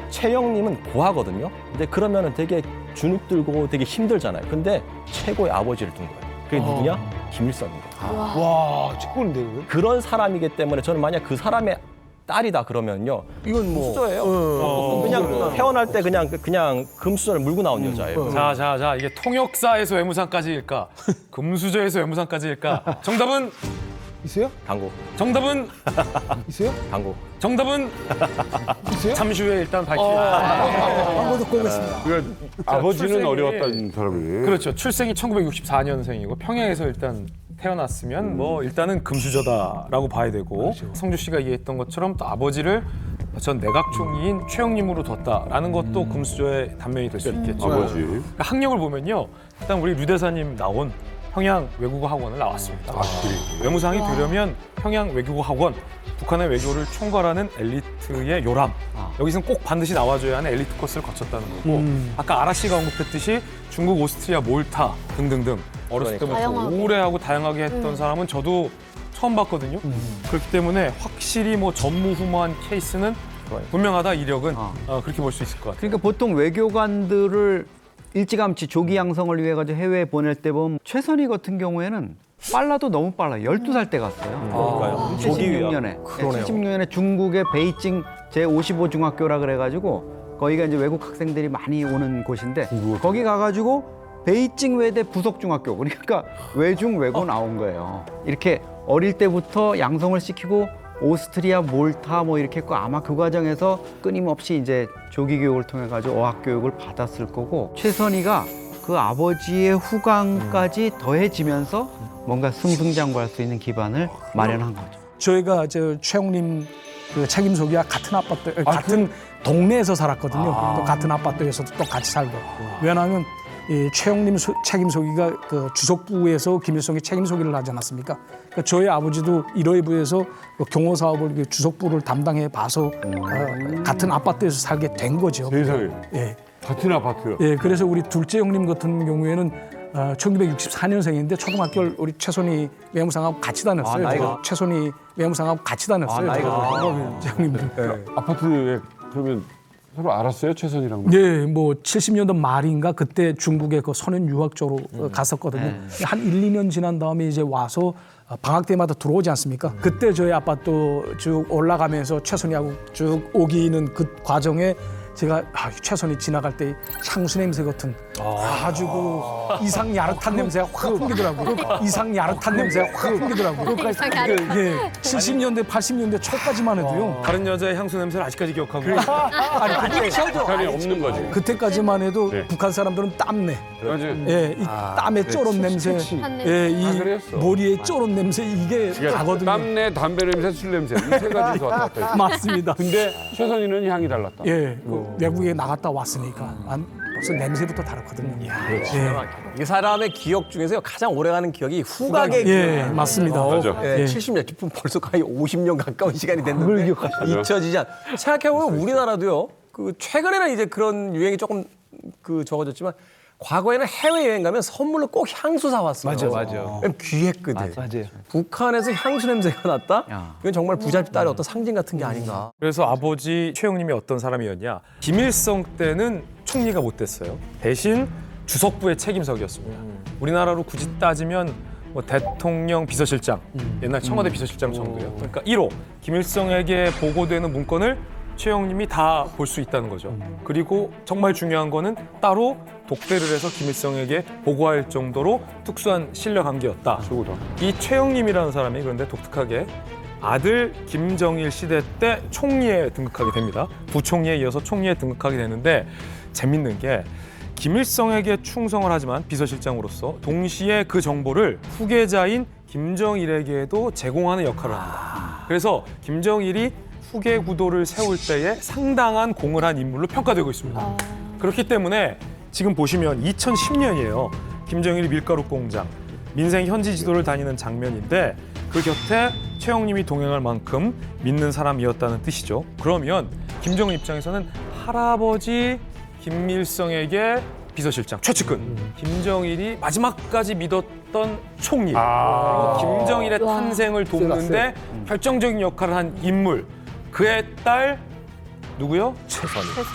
최영림은 고아거든요. 근데 그러면은 되게 주눅 들고 되게 힘들잖아요. 근데 최고의 아버지를 둔 거예요. 그게 누구냐? 김일성인 거예요. 와, 최고인데 그거? 그런 사람이기 때문에 저는 만약 그 사람의 딸이다 그러면요. 이건 뭐 수저예요. 그냥 태어날 때 그냥 금수저를 물고 나온 여자예요. 자, 이게 통역사에서 외무상까지일까? 금수저에서 외무상까지일까? 정답은 있어요? 당구. 정답은 있어요? 당구. 정답은 있어요? 잠시 후에 일단 밝히겠습니다. 광고 듣고 오겠습니다. 그러니까 아버지는 출생이- 어려웠다는 사람이. 그렇죠. 출생이 1964년생이고 평양에서 일단 태어났으면 뭐 일단은 금수저다라고 봐야 되고 성주 씨가 얘기했던 것처럼 또 아버지를 전 내각총리인 최영림으로 뒀다라는 것도 금수저의 단면이 될 수 있겠죠. 아버지. 그러니까 학력을 보면요. 일단 우리 류 대사님 나온 평양 외국어 학원을 나왔습니다. 외무상이 되려면 평양 외국어 학원, 북한의 외교를 총괄하는 엘리트의 요람. 여기서는 꼭 반드시 나와줘야 하는 엘리트 코스를 거쳤다는 거고 아까 아라 씨가 언급했듯이 중국, 오스트리아, 몰타 등등등 어렸을 때부터 다양하게. 오래하고 다양하게 했던 사람은 저도 처음 봤거든요. 그렇기 때문에 확실히 뭐 전무후무한 케이스는 분명하다 이력은 그렇게 볼 수 있을 것 같아요. 그러니까 보통 외교관들을 일찌감치 조기 양성을 위해 가지고 해외에 보낼 때 보면 최선희 같은 경우에는 빨라도 너무 빨라요. 12살 때 갔어요. 조기 유학. 76년에. 76년에 중국의 베이징 제55중학교라 그래가지고 거기가 이제 외국 학생들이 많이 오는 곳인데 거기 가가지고 베이징 외대 부속중학교 그러니까 외중 외고 나온 거예요. 이렇게 어릴 때부터 양성을 시키고 오스트리아, 몰타 뭐 이렇게 했고 아마 그 과정에서 끊임없이 이제 조기 교육을 통해 가지고 어학 교육을 받았을 거고 최선희가 그 아버지의 후광까지 더해지면서 뭔가 승승장구할 수 있는 기반을 마련한 거죠. 저희가 저 최영림 그 책임소기와 같은 아파트, 같은 동네에서 살았거든요. 또 같은 아파트에서도 또 같이 살고. 왜냐하면 이 최영림 책임소기가 그 주석부에서 김일성이 책임소기를 하지 않았습니까? 그러니까 저희 아버지도 일회부에서 그 경호 사업을 그 주석부를 담당해 봐서 같은 아파트에서 살게 된 거죠. 세상에. 예. 같은 아파트. 예, 그래서 우리 둘째 형님 같은 경우에는 1964년생인데 초등학교를 우리 최선희 외무상하고 같이 다녔어요. 나이가- 최선희 외무상하고 같이 다녔어요. 나이가 형님들. 아파트에 그러면 서로 알았어요 최선이랑? 네, 뭐 70년대 말인가 그때 중국에 그 소년 유학 쪽으로 갔었거든요. 한 1, 2년 지난 다음에 이제 와서 방학 때마다 들어오지 않습니까? 그때 저희 아파트 쭉 올라가면서 최선희하고 쭉 오기는 그 과정에 제가 최선희 지나갈 때 향수 냄새 같은 아주 그 이상 야릇한 냄새가 확 풍기더라고요. 이상 야릇한 냄새가 확 풍기더라고요. 이상 야릇한. 예, 70년대, 80년대 초까지만 해도요. 다른 여자의 향수 냄새를 아직까지 기억하고 아니, 그때 북한이 없는 거지. 그때까지만 해도 네. 북한 사람들은 땀내. 맞아. 예, 이 땀에 쫄은 냄새, 예, 이 그랬어. 머리에 쫄은 냄새 이게 다거든요. 땀내, 담배 냄새, 술 냄새 이 세 가지서 왔다 갔다 했어. 맞습니다. 근데 최선이는 향이 달랐다. 예, 그 외국에 나갔다 왔으니까 벌써 냄새부터 다르거든요. 이 사람의 기억 중에서 가장 오래가는 기억이 후각의 예, 기억이에요. 맞습니다. 맞아. 예, 예. 70년, 벌써 거의 50년 가까운 시간이 됐는데 잊혀지지 않. 생각해보면 우리나라도요. 그 최근에는 이제 그런 유행이 조금 적어졌지만 과거에는 해외여행 가면 선물로 꼭 향수 사왔어요. 맞아. 귀했거든. 맞아요. 북한에서 향수 냄새가 났다? 이건 정말 부잣집 딸의 어떤 상징 같은 게 아닌가. 그래서 아버지 최영님이 어떤 사람이었냐? 김일성 때는 총리가 못 됐어요. 대신 주석부의 책임석이었습니다. 우리나라로 굳이 따지면 뭐 대통령 비서실장, 옛날 청와대 비서실장 정도예요. 그러니까 1호 김일성에게 보고되는 문건을 최영님이 다 볼 수 있다는 거죠. 그리고 정말 중요한 거는 따로 독대를 해서 김일성에게 보고할 정도로 특수한 신뢰 관계였다. 이 최영님이라는 사람이 그런데 독특하게 아들 김정일 시대 때 총리에 등극하게 됩니다. 부총리에 이어서 총리에 등극하게 되는데 재밌는 게 김일성에게 충성을 하지만 비서실장으로서 동시에 그 정보를 후계자인 김정일에게도 제공하는 역할을 합니다. 그래서 김정일이 후계 구도를 세울 때에 상당한 공을 한 인물로 평가되고 있습니다. 그렇기 때문에 지금 보시면 2010년이에요. 김정일이 밀가루 공장, 민생 현지 지도를 다니는 장면인데 그 곁에 최영님이 동행할 만큼 믿는 사람이었다는 뜻이죠. 그러면 김정은 입장에서는 할아버지 김일성에게 비서실장, 최측근, 김정일이 마지막까지 믿었던 총리, 그리고 김정일의 탄생을 돕는데 결정적인 역할을 한 인물, 그의 딸 누구요?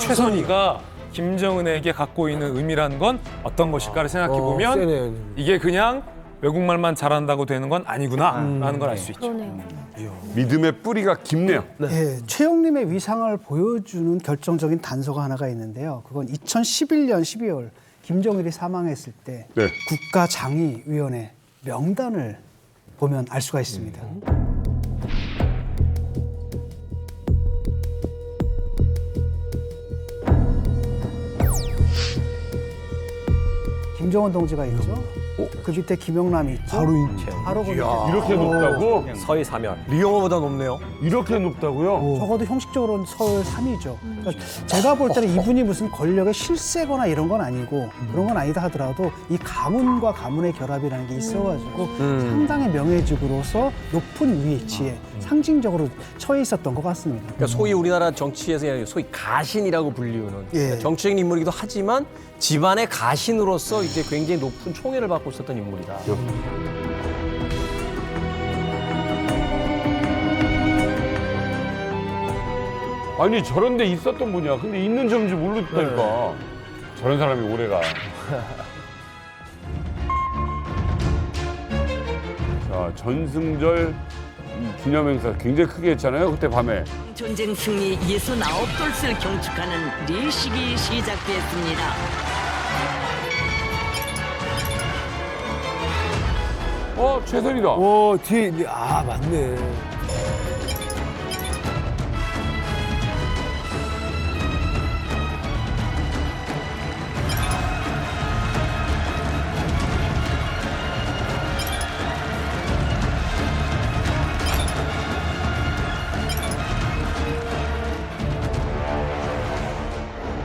최선희가 김정은에게 갖고 있는 의미라는 건 어떤 것일까를 생각해 보면 이게 그냥 외국말만 잘한다고 되는 건 아니구나라는 걸 알 수 있죠. 믿음의 뿌리가 깊네요. 예, 최영님의 위상을 보여주는 결정적인 단서가 하나가 있는데요. 그건 2011년 12월 김정일이 사망했을 때 국가장의위원회 명단을 보면 알 수가 있습니다. 김정은 동지가 있죠. 그 밑에 김영남이 있죠. 바로 그 밑에. 이렇게 높다고? 서희 사면. 리영호보다 높네요. 이렇게 높다고요? 적어도 형식적으로는 서울 3위죠. 그러니까 제가 볼 때는 이분이 무슨 권력의 실세거나 이런 건 아니고 그런 건 아니다 하더라도 이 가문과 가문의 결합이라는 게 있어가지고 상당히 명예직으로서 높은 위치에 상징적으로 처해 있었던 것 같습니다. 그러니까 소위 우리나라 정치에서 소위 가신이라고 불리우는 예. 정치적인 인물이기도 하지만 집안의 가신으로서 이제 굉장히 높은 총애를 받고 있었던 인물이다. 아니 저런 데 있었던 분이야. 근데 있는 점인지 모르겠다니까. 저런 사람이 오래가. 자, 전승절 이 기념행사 굉장히 크게 했잖아요. 그때 밤에. 전쟁 승리 69돌을 경축하는 리식이 시작됐습니다. 최선이다. 뒤에 맞네.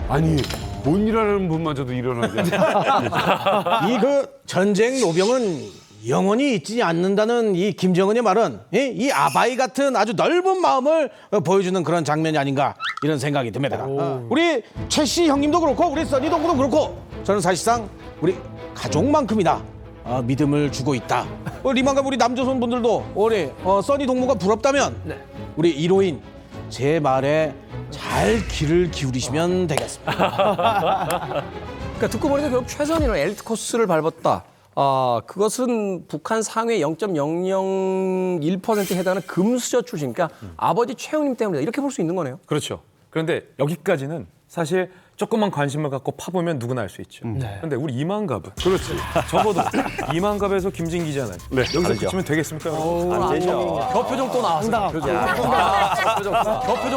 아니 못 일하는 분마저도 일어나지 않아. 이 그 전쟁 노병은 영원히 잊지 않는다는 이 김정은의 말은 이 아바이 같은 아주 넓은 마음을 보여주는 그런 장면이 아닌가 이런 생각이 듭니다. 우리 최 씨 형님도 그렇고 우리 써니 동무도 그렇고 저는 사실상 우리 가족만큼이나 믿음을 주고 있다. 리만갑 우리 남조선 분들도 우리 써니 동무가 부럽다면 우리 1호인 제 말에 잘 귀를 기울이시면 되겠습니다. 그러니까 듣고 보니까 결국 최선희는 엘리트 코스를 밟았다. 그것은 북한 상위 0.001%에 해당하는 금수저 출신, 그러니까 아버지 최영님 때문이다. 이렇게 볼 수 있는 거네요. 그렇죠. 그런데 여기까지는 사실 조금만 관심을 갖고 파보면 누구나 알 수 있죠. 그런데 우리 이만갑은 그렇지. 적어도 이만갑에서 김진 기자는 여기서 그치면 되겠습니까? 안 되죠. 벼표정 또 나왔어. 벼표정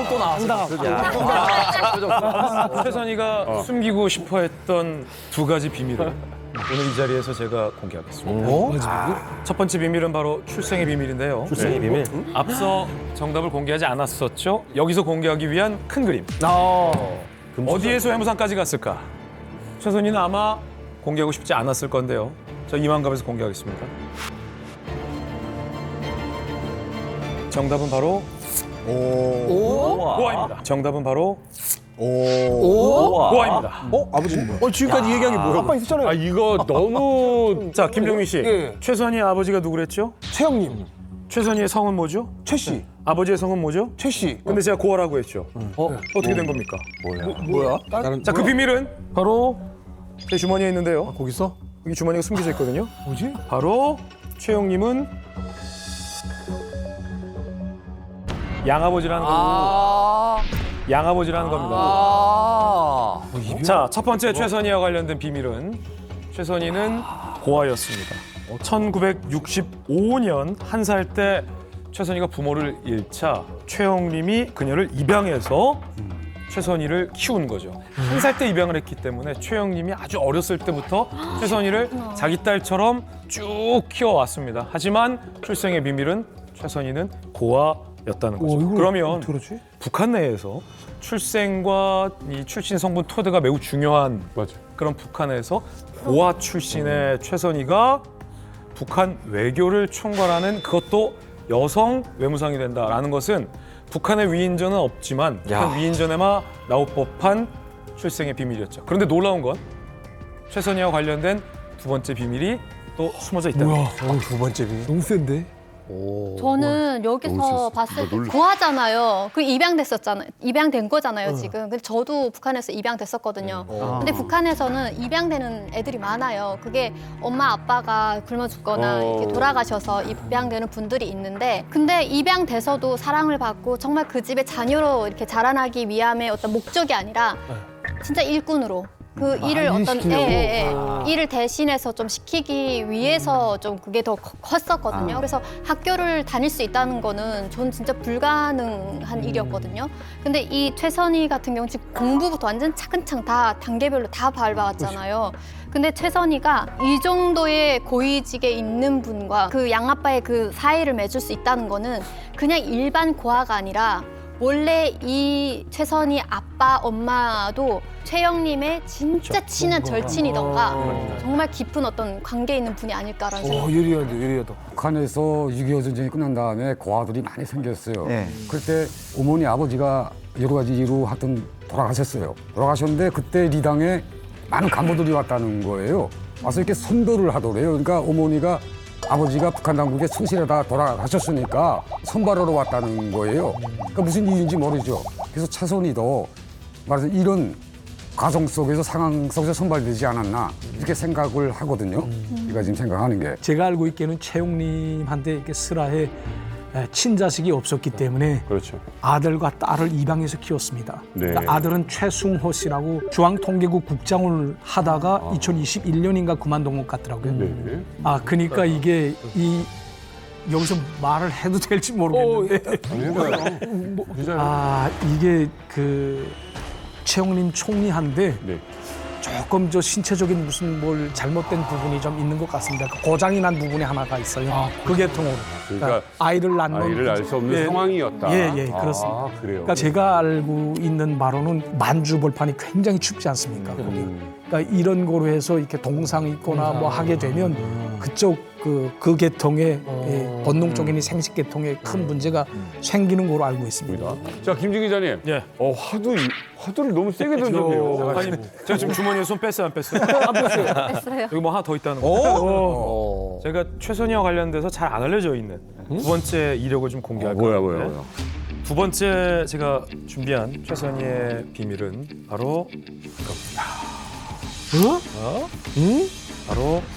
또 나왔어. 최선희가 숨기고 싶어했던 두 가지 비밀을 오늘 이 자리에서 제가 공개하겠습니다. 첫 번째 비밀은 바로 출생의 비밀인데요. 출생의 비밀? 앞서 정답을 공개하지 않았었죠. 여기서 공개하기 위한 큰 그림. 어디에서 해무상까지 갔을까? 최선희는 아마 공개하고 싶지 않았을 건데요. 저 이만갑에서 공개하겠습니다. 정답은 바로 고아입니다. 정답은 바로 고아입니다. 아버지는 뭐야? 지금까지 얘기한 게 뭐야? 아빠 있었잖아요. 아 이거 너무 자, 김정민 씨. 예. 최선희의 아버지가 누구랬죠? 최영님, 최선희의 성은 뭐죠? 최 씨, 아버지의 성은 뭐죠? 최 씨. 근데 제가 고아라고 했죠. 어떻게 된 겁니까? 뭐야? 자, 그 비밀은 바로 제 주머니에 있는데요. 거기 있어? 여기 주머니가 숨겨져 있거든요. 뭐지? 바로 최영님은 양아버지라는 겁니다. 양아버지라는 겁니다. 자, 첫 번째 최선희와 관련된 비밀은 최선희는 고아였습니다. 1965년 1살 때 최선희가 부모를 잃자 최영림이 그녀를 입양해서 최선희를 키운 거죠. 1살 때 입양을 했기 때문에 최영림이 아주 어렸을 때부터 최선희를 자기 딸처럼 쭉 키워왔습니다. 하지만 출생의 비밀은 최선희는 고아였다는 거죠. 그러면 북한 내에서 출생과 이 출신 성분 토대가 매우 중요한 그런 북한에서 고아 출신의 최선희가 북한 외교를 총괄하는 그것도 여성 외무상이 된다라는 것은 북한의 위인전은 없지만 북한 위인전에만 나올 법한 출생의 비밀이었죠. 그런데 놀라운 건 최선희와 관련된 두 번째 비밀이 또 숨어져 있다. 뭐야? 두 번째 비밀. 너무 센데? 저는 여기서 봤을 때 고아잖아요. 그 입양됐었잖아요. 입양된 거잖아요, 지금. 근데 저도 북한에서 입양됐었거든요. 근데 북한에서는 입양되는 애들이 많아요. 그게 엄마 아빠가 굶어 죽거나 이렇게 돌아가셔서 입양되는 분들이 있는데, 근데 입양돼서도 사랑을 받고 정말 그 집의 자녀로 이렇게 자라나기 위함의 어떤 목적이 아니라 진짜 일꾼으로 그 일을 어떤 일을 대신해서 좀 시키기 위해서 좀 그게 더 컸었거든요. 그래서 학교를 다닐 수 있다는 거는 전 진짜 불가능한 일이었거든요. 근데 이 최선희 같은 경우 지금 공부부터 완전 차근차근 다 단계별로 다 밟아왔잖아요. 근데 최선희가 이 정도의 고위직에 있는 분과 그 양아빠의 그 사이를 맺을 수 있다는 거는 그냥 일반 고아가 아니라 원래 이 최선희 아빠 엄마도 최영림의 진짜 친한 절친이던가 정말 깊은 어떤 관계에 있는 분이 아닐까라는 생각이 예리하다. 북한에서 6.25 전쟁이 끝난 다음에 고아들이 많이 생겼어요. 그때 어머니 아버지가 여러 가지 이유로 하여튼 돌아가셨어요. 돌아가셨는데 그때 리당에 많은 간부들이 왔다는 거예요. 와서 이렇게 선별을 하더래요. 그러니까 어머니가 아버지가 북한 당국에 충실하다 돌아가셨으니까 선발하러 왔다는 거예요. 그러니까 무슨 이유인지 모르죠. 그래서 최선희도 말해서 이런 과정 속에서 상황 속에서 선발되지 않았나 이렇게 생각을 하거든요. 제가 지금 생각하는 게. 제가 알고 있기에는 최용림한테 이렇게 슬하에 친자식이 없었기 때문에 아들과 딸을 입양해서 키웠습니다. 그러니까 아들은 최승호 씨라고 중앙통계국 국장을 하다가 2021년인가 그만둔 것 같더라고요. 그러니까 이게 여기서 말을 해도 될지 모르겠는데 이게 그 최영림 총리한테 조금 저 신체적인 무슨 뭘 잘못된 부분이 좀 있는 것 같습니다. 고장이 난 부분이 하나가 있어요. 그 계통으로. 그러니까 아이를 낳는 아이를 알 수 없는 상황이었다. 그렇습니다. 그래요. 그러니까 제가 알고 있는 바로는 만주 벌판이 굉장히 춥지 않습니까? 그러니까 이런 거로 해서 이렇게 동상 있거나 뭐 하게 되면 그쪽 그 계통의 본능적인 생식 계통에 큰 문제가 생기는 거로 알고 있습니다. 자, 김진 기자님. 화두를 너무 세게 던졌네요. 아니, 제가 지금 주머니에 손 뺐어요, 안 뺐어요? 안 뺐어요. 여기 뭐 하나 더 있다는 거. 제가 최선희와 관련돼서 잘 안 알려져 있는 두 번째 이력을 좀 공개할 거예요. 뭐야. 두 번째 제가 준비한 최선희의 비밀은 바로 바로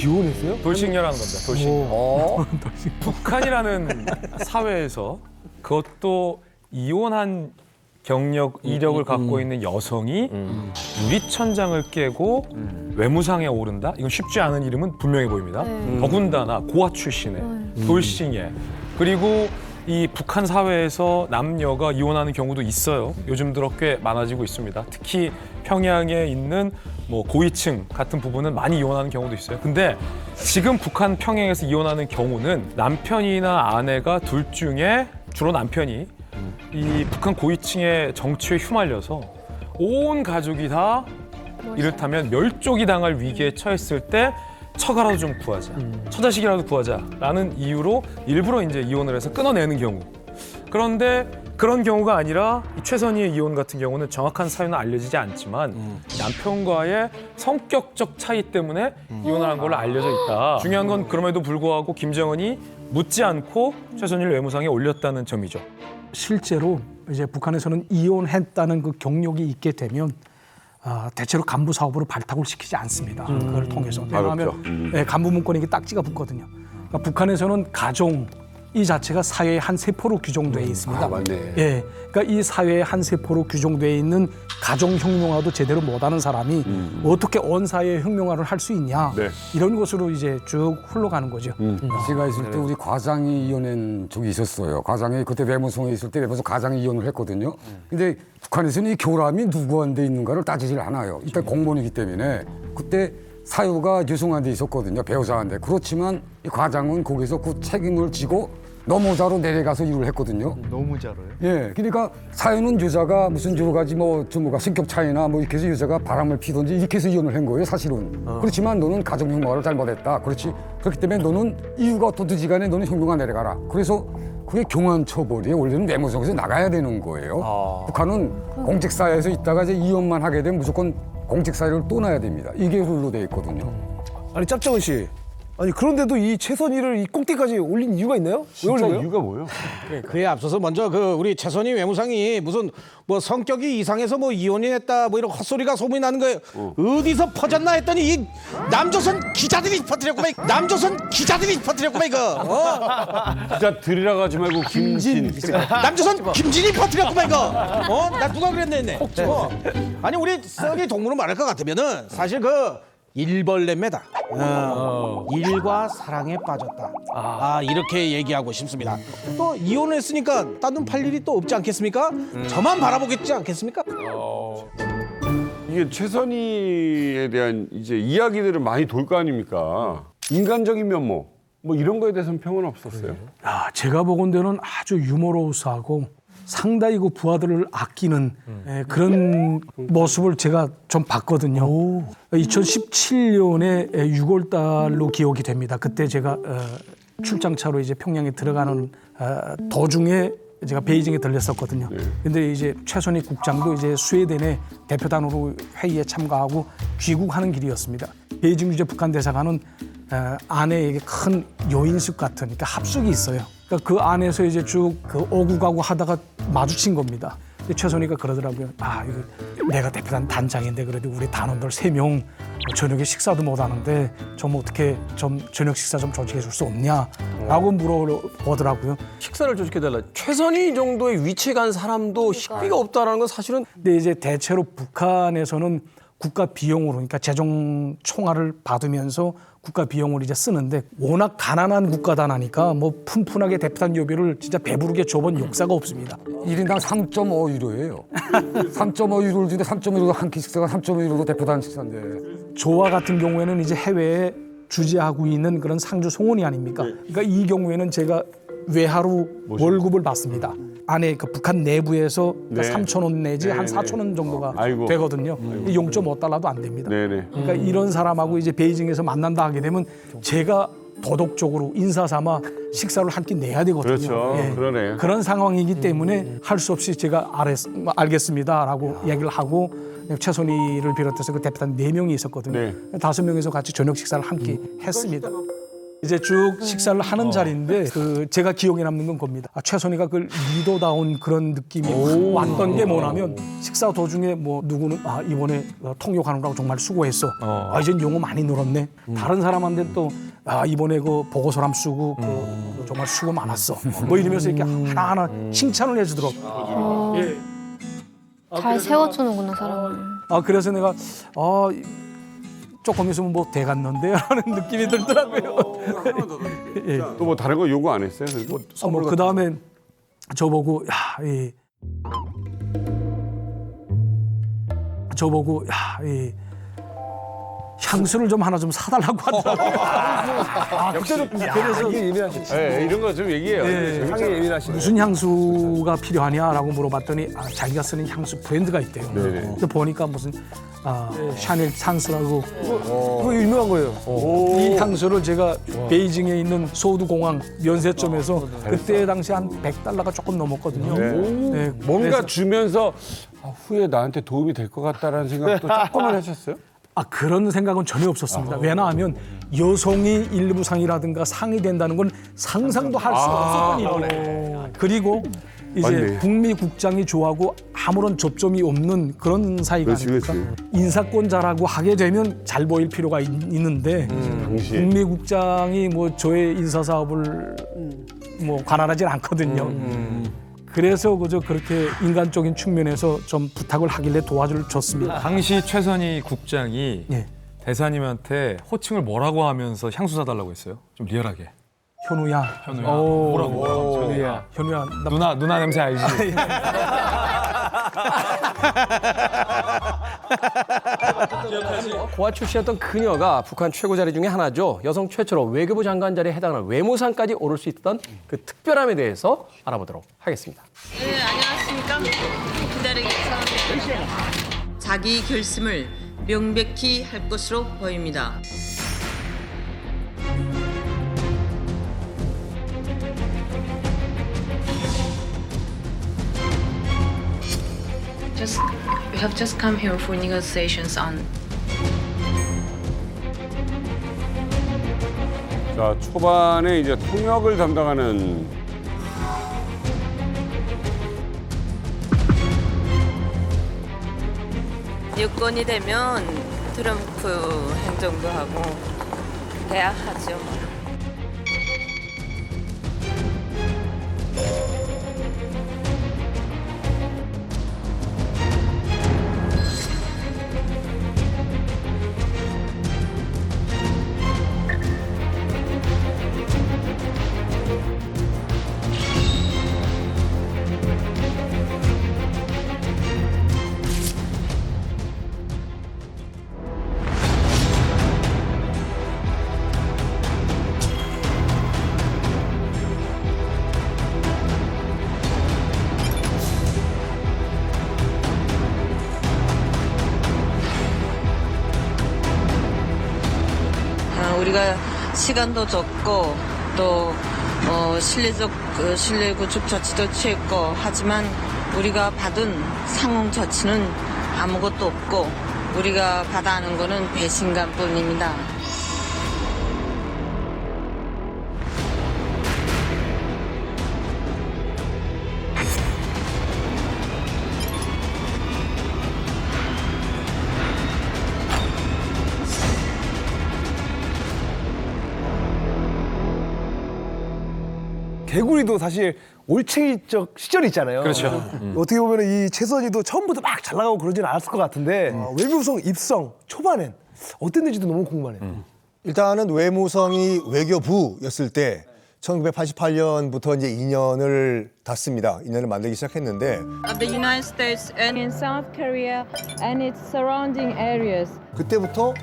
이혼했어요? 돌싱녀라는 겁니다. 돌싱. 북한이라는 사회에서 그것도 이혼한 경력, 이력을 갖고 있는 여성이 유리천장을 깨고 외무상에 오른다? 이건 쉽지 않은 이름은 분명해 보입니다. 더군다나 고아 출신의 돌싱에 그리고 이 북한 사회에서 남녀가 이혼하는 경우도 있어요. 요즘 들어 꽤 많아지고 있습니다. 특히 평양에 있는 뭐 고위층 같은 부분은 많이 이혼하는 경우도 있어요. 근데 지금 북한 평양에서 이혼하는 경우는 남편이나 아내가 둘 중에 주로 남편이 이 북한 고위층의 정치에 휘말려서 온 가족이 다 이를테면 멸족이 당할 위기에 처했을 때 처가라도 좀 구하자, 처자식이라도 구하자라는 이유로 일부러 이제 이혼을 해서 끊어내는 경우. 그런데 그런 경우가 아니라 이 최선희의 이혼 같은 경우는 정확한 사유는 알려지지 않지만 남편과의 성격적 차이 때문에 이혼을 한 걸로 알려져 있다. 중요한 건 그럼에도 불구하고 김정은이 묻지 않고 최선희를 외무상에 올렸다는 점이죠. 실제로 이제 북한에서는 이혼했다는 그 경력이 있게 되면 대체로 간부 사업으로 발탁을 시키지 않습니다. 그걸 통해서. 왜냐하면 간부 문건에 딱지가 붙거든요. 그러니까 북한에서는 가정 이 자체가 사회의 한 세포로 규정되어 있습니다. 맞네. 예, 그러니까 이 사회의 한 세포로 규정되어 있는 가정 혁명화도 제대로 못하는 사람이 어떻게 온 사회의 혁명화를 할 수 있냐 이런 것으로 이제 쭉 흘러가는 거죠. 제가 있을 때 우리 과장이 이혼한 적이 있었어요. 과장이 그때 외무성에 있을 때 외무성 과장이 이혼을 했거든요. 근데 북한에서는 이 교람이 누구한테 있는가를 따지질 않아요. 일단 공무원이기 때문에 그때 사유가 유승한테 있었거든요. 배우자한테. 그렇지만 이 과장은 거기서 그 책임을 지고 노무자로 내려가서 일을 했거든요. 노무자로요? 예, 그러니까 사유는 여자가 무슨 여러 가지 뭐 성격 차이나 뭐 이렇게 해서 여자가 바람을 피든지 이렇게 해서 이혼을 한 거예요, 사실은. 그렇지만 너는 가정혁명화를 잘못했다. 그렇지. 그렇기 때문에 너는 이유가 어떻든지 간에 너는 혁명화 내려가라. 그래서 그게 경한 처벌이 원래는 외무성에서 나가야 되는 거예요. 북한은 공직사회에서 있다가 이제 이혼만 하게 되면 무조건 공직사회를 떠나야 됩니다. 이게 룰로 돼 있거든요. 아니 짭정은 씨, 아니 그런데도 이 최선희를 이 꼭대기까지 올린 이유가 있나요? 왜 올린 거예요? 이유가 뭐예요? 그에 앞서서 먼저 그 우리 최선희 외무상이 무슨 뭐 성격이 이상해서 뭐 이혼이 했다 뭐 이런 헛소리가 소문이 나는 거예요. 어디서 퍼졌나 했더니 이 남조선 기자들이 퍼뜨렸구만. 남조선 기자들이 퍼뜨렸구만 이거. 기자들이라 하지 말고 김진. 남조선 김진이 퍼뜨렸구만 이거. 나 누가 그랬네 했네. 아니 우리 썩이 동물을 말할 것 같으면은 사실 그 일벌레매다. 일과 사랑에 빠졌다. 이렇게 얘기하고 싶습니다. 또 이혼했으니까 딴 돈 팔 일이 또 없지 않겠습니까? 저만 바라보겠지 않겠습니까? 이게 최선희에 대한 이제 이야기들은 많이 돌 거 아닙니까? 인간적인 면모 뭐 이런 거에 대해서는 평은 없었어요. 제가 보건대는 아주 유머러스하고 상당히 그 부하들을 아끼는 그런 모습을 제가 좀 봤거든요. 2017년에 6월 달로 기억이 됩니다. 그때 제가 출장차로 이제 평양에 들어가는 도중에 제가 베이징에 들렸었거든요. 근데 이제 최선희 국장도 이제 스웨덴의 대표단으로 회의에 참가하고 귀국하는 길이었습니다. 베이징 주재 북한 대사관은 안에 큰 여인숙 같은 그러니까 합숙이 있어요. 그러니까 그 안에서 이제 쭉 그 오고 가고 하다가 마주친 겁니다. 최선희가 그러더라고요. 이거 내가 대표단 단장인데 그래도 우리 단원들 3명 저녁에 식사도 못 하는데 좀 어떻게 좀 저녁 식사 좀 조직해 줄 수 없냐라고 물어보더라고요. 식사를 조직해달라. 최선희 정도의 위치에 간 사람도 식비가 없다라는 건 사실은. 근데 이제 대체로 북한에서는 국가 비용으로 그러니까 재정 총알을 받으면서 국가 비용을 이제 쓰는데 워낙 가난한 국가다 하니까 뭐 푼푼하게 대표단 요비를 진짜 배부르게 줘본 역사가 없습니다. 1인당 3.5유로예요. 3.5유로를 주는데 3.5유로 한 끼 식사가 3.5유로도 대표단 식사인데. 저와 같은 경우에는 이제 해외에 주재하고 있는 그런 상주 송원이 아닙니까? 그러니까 이 경우에는 제가 외하루 월급을 받습니다. 안에 그 북한 내부에서 그러니까 3,000원 내지 한 4,000원 정도가 되거든요. 0.5달러도 안 됩니다. 그러니까 이런 사람하고 이제 베이징에서 만난다 하게 되면 제가 도덕적으로 인사 삼아 식사를 한 끼 내야 되거든요. 그렇죠. 그러네. 그런 상황이기 때문에 할 수 없이 제가 알겠습니다라고 이야기를 하고 최선희를 비롯해서 그 대표단 4명이 있었거든요. 5명이서 같이 저녁 식사를 한 끼 했습니다. 이제 쭉 식사를 하는 자리인데 그 제가 기억에 남는 건 겁니다. 최선희가 그 리더다운 그런 느낌이 왔던 게 뭐냐면 식사 도중에 뭐 누구는 이번에 통역하느라고 정말 수고했어. 이젠 용어 많이 늘었네. 다른 사람한테 또 이번에 그 보고서람 쓰고 그 정말 수고 많았어. 뭐 이러면서 이렇게 하나하나 칭찬을 해주더라고. 잘 세워주는구나 사람을. 그래서 내가 조금 있으면 뭐 돼갔는데 라는 느낌이 들더라고요. 또 뭐 다른 거 요구 안 했어요? 그 다음에 저보고 향수를 좀 하나 좀 사달라고 하더라고요. 그때도 그래서 이게 예민하시지. 네, 이런 거 좀 얘기해요. 네. 향에 예민하시네. 무슨 향수가 필요하냐라고 물어봤더니 자기가 쓰는 향수 브랜드가 있대요. 네네. 근데 보니까 무슨 샤넬 산스라고 그거 유명한 거예요. 이 향수를 제가 베이징에 있는 소우드 공항 면세점에서 그때 당시 한 $100가 조금 넘었거든요. 네, 뭔가 그래서 주면서 후에 나한테 도움이 될 것 같다라는 생각도 조금은 하셨어요? 그런 생각은 전혀 없었습니다. 왜냐하면 여성이 일부 상이라든가 상이 된다는 건 상상도 할 수가 없었던 일이에요. 그리고 이제 맞네. 북미 국장이 좋아하고 아무런 접점이 없는 그런 사이가 아닙니까? 인사권자라고 하게 되면 잘 보일 필요가 있는데 당시에. 북미 국장이 뭐 저의 인사 사업을 뭐 관할하진 않거든요. 그래서 그저 그렇게 인간적인 측면에서 좀 부탁을 하길래 도와줬습니다. 당시 최선희 국장이 대사님한테 호칭을 뭐라고 하면서 향수 사달라고 했어요? 좀 리얼하게. 현우야. 현우야. 뭐라고? 현우야. 누나 냄새 알지? 고아 출신이었던 그녀가 북한 최고 자리 중에 하나죠. 여성 최초로 외교부 장관 자리에 해당하는 외무상까지 오를 수 있던 그 특별함에 대해서 알아보도록 하겠습니다. 네, 안녕하십니까? 기다리겠습니다. 자기 결심을 명백히 할 것으로 보입니다. We have just come here for negotiations on. 자, 초반에 이제 통역을 담당하는 여건이 되면 트럼프 행정도 하고 대화하죠. 우리가 시간도 적고 또 실내 구축 조치도 취했고 하지만 우리가 받은 상응 조치는 아무것도 없고 우리가 받아 하는 거는 배신감뿐입니다. 개구리도 사실 올챙이적 시절이 있잖아요. 그렇죠. 어떻게 보면 이 최선희도 처음부터 막 잘 나가고 그러진 않았을 것 같은데 외교부성 입성 초반엔 어땠는지도 너무 궁금하네요. 일단은 외무성이 외교부였을 때 1988년부터 이제 인연을 닿습니다. 인연을 만들기 시작했는데 Of the United States and in South Korea and its surrounding areas. 그때부터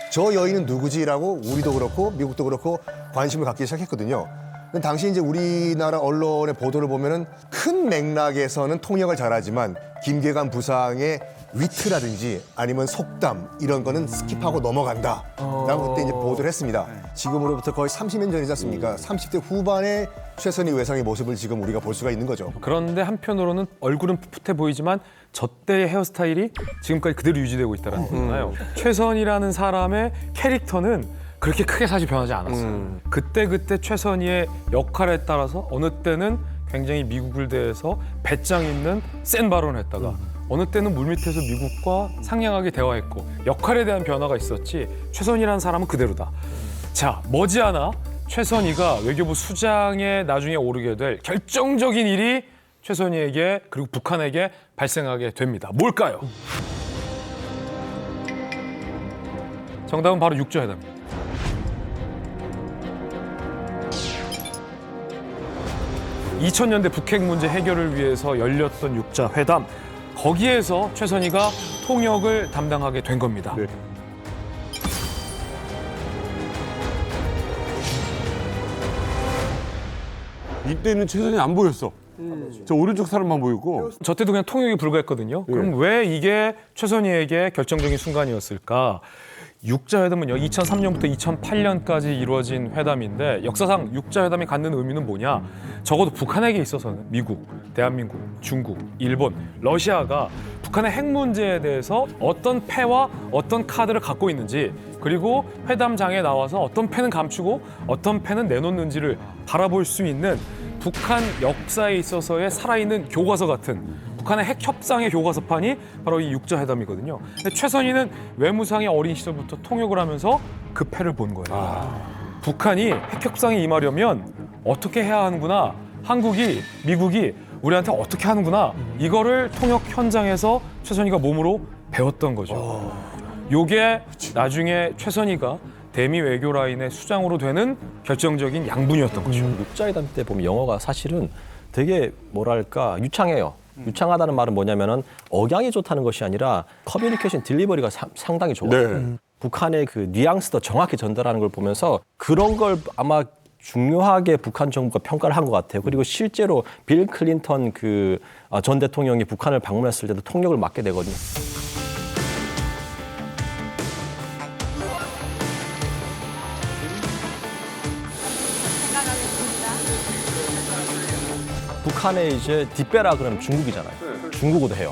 저 여인은 누구지라고 우리도 그렇고 미국도 그렇고 관심을 갖기 시작했거든요. 근데 당시 이제 우리나라 언론의 보도를 보면은 큰 맥락에서는 통역을 잘하지만 김계관 부상의 위트라든지 아니면 속담 이런 거는 스킵하고 넘어간다라고 그때 이제 보도를 했습니다. 지금으로부터 거의 30년 전이지 않습니까? 30대 후반의 최선희 외상의 모습을 지금 우리가 볼 수가 있는 거죠. 그런데 한편으로는 얼굴은 풋풋해 보이지만 저 때의 헤어스타일이 지금까지 그대로 유지되고 있다는 거잖아요. 최선이라는 사람의 캐릭터는 그렇게 크게 사실 변하지 않았어요. 그때 최선희의 역할에 따라서 어느 때는 굉장히 미국을 대해서 배짱 있는 센 발언을 했다가 어느 때는 물밑에서 미국과 상냥하게 대화했고 역할에 대한 변화가 있었지 최선희라는 사람은 그대로다. 자, 머지않아 최선희가 외교부 수장에 나중에 오르게 될 결정적인 일이 최선희에게 그리고 북한에게 발생하게 됩니다. 뭘까요? 정답은 바로 육자회담입니다. 2000년대 북핵 문제 해결을 위해서 열렸던 육자회담. 거기에서 최선희가 통역을 담당하게 된 겁니다. 이때는 최선이 안 보였어. 저 오른쪽 사람만 보였고. 저 때도 그냥 통역이 불가했거든요. 그럼 왜 이게 최선희에게 결정적인 순간이었을까? 육자회담은요, 2003년부터 2008년까지 이루어진 회담인데 역사상 육자회담이 갖는 의미는 뭐냐? 적어도 북한에게 있어서는 미국, 대한민국, 중국, 일본, 러시아가 북한의 핵 문제에 대해서 어떤 패와 어떤 카드를 갖고 있는지, 그리고 회담장에 나와서 어떤 패는 감추고 어떤 패는 내놓는지를 바라볼 수 있는 북한 역사에 있어서의 살아있는 교과서 같은 북한의 핵 협상의 교과서판이 바로 이 육자회담이거든요. 근데 최선희는 외무상의 어린 시절부터 통역을 하면서 그 패를 본 거예요. 북한이 핵 협상에 임하려면 어떻게 해야 하는구나. 한국이, 미국이 우리한테 어떻게 하는구나. 이거를 통역 현장에서 최선희가 몸으로 배웠던 거죠. 요게 나중에 최선희가 대미 외교 라인의 수장으로 되는 결정적인 양분이었던 거죠. 육자회담 때 보면 영어가 사실은 되게 뭐랄까 유창해요. 유창하다는 말은 뭐냐면은 억양이 좋다는 것이 아니라 커뮤니케이션 딜리버리가 상당히 좋아요. 북한의 그 뉘앙스도 정확히 전달하는 걸 보면서 그런 걸 아마 중요하게 북한 정부가 평가를 한 것 같아요. 그리고 실제로 빌 클린턴 그 전 대통령이 북한을 방문했을 때도 통역을 맡게 되거든요. 북한에 이제 뒷배라 그러면 중국이잖아요. 중국어도 해요.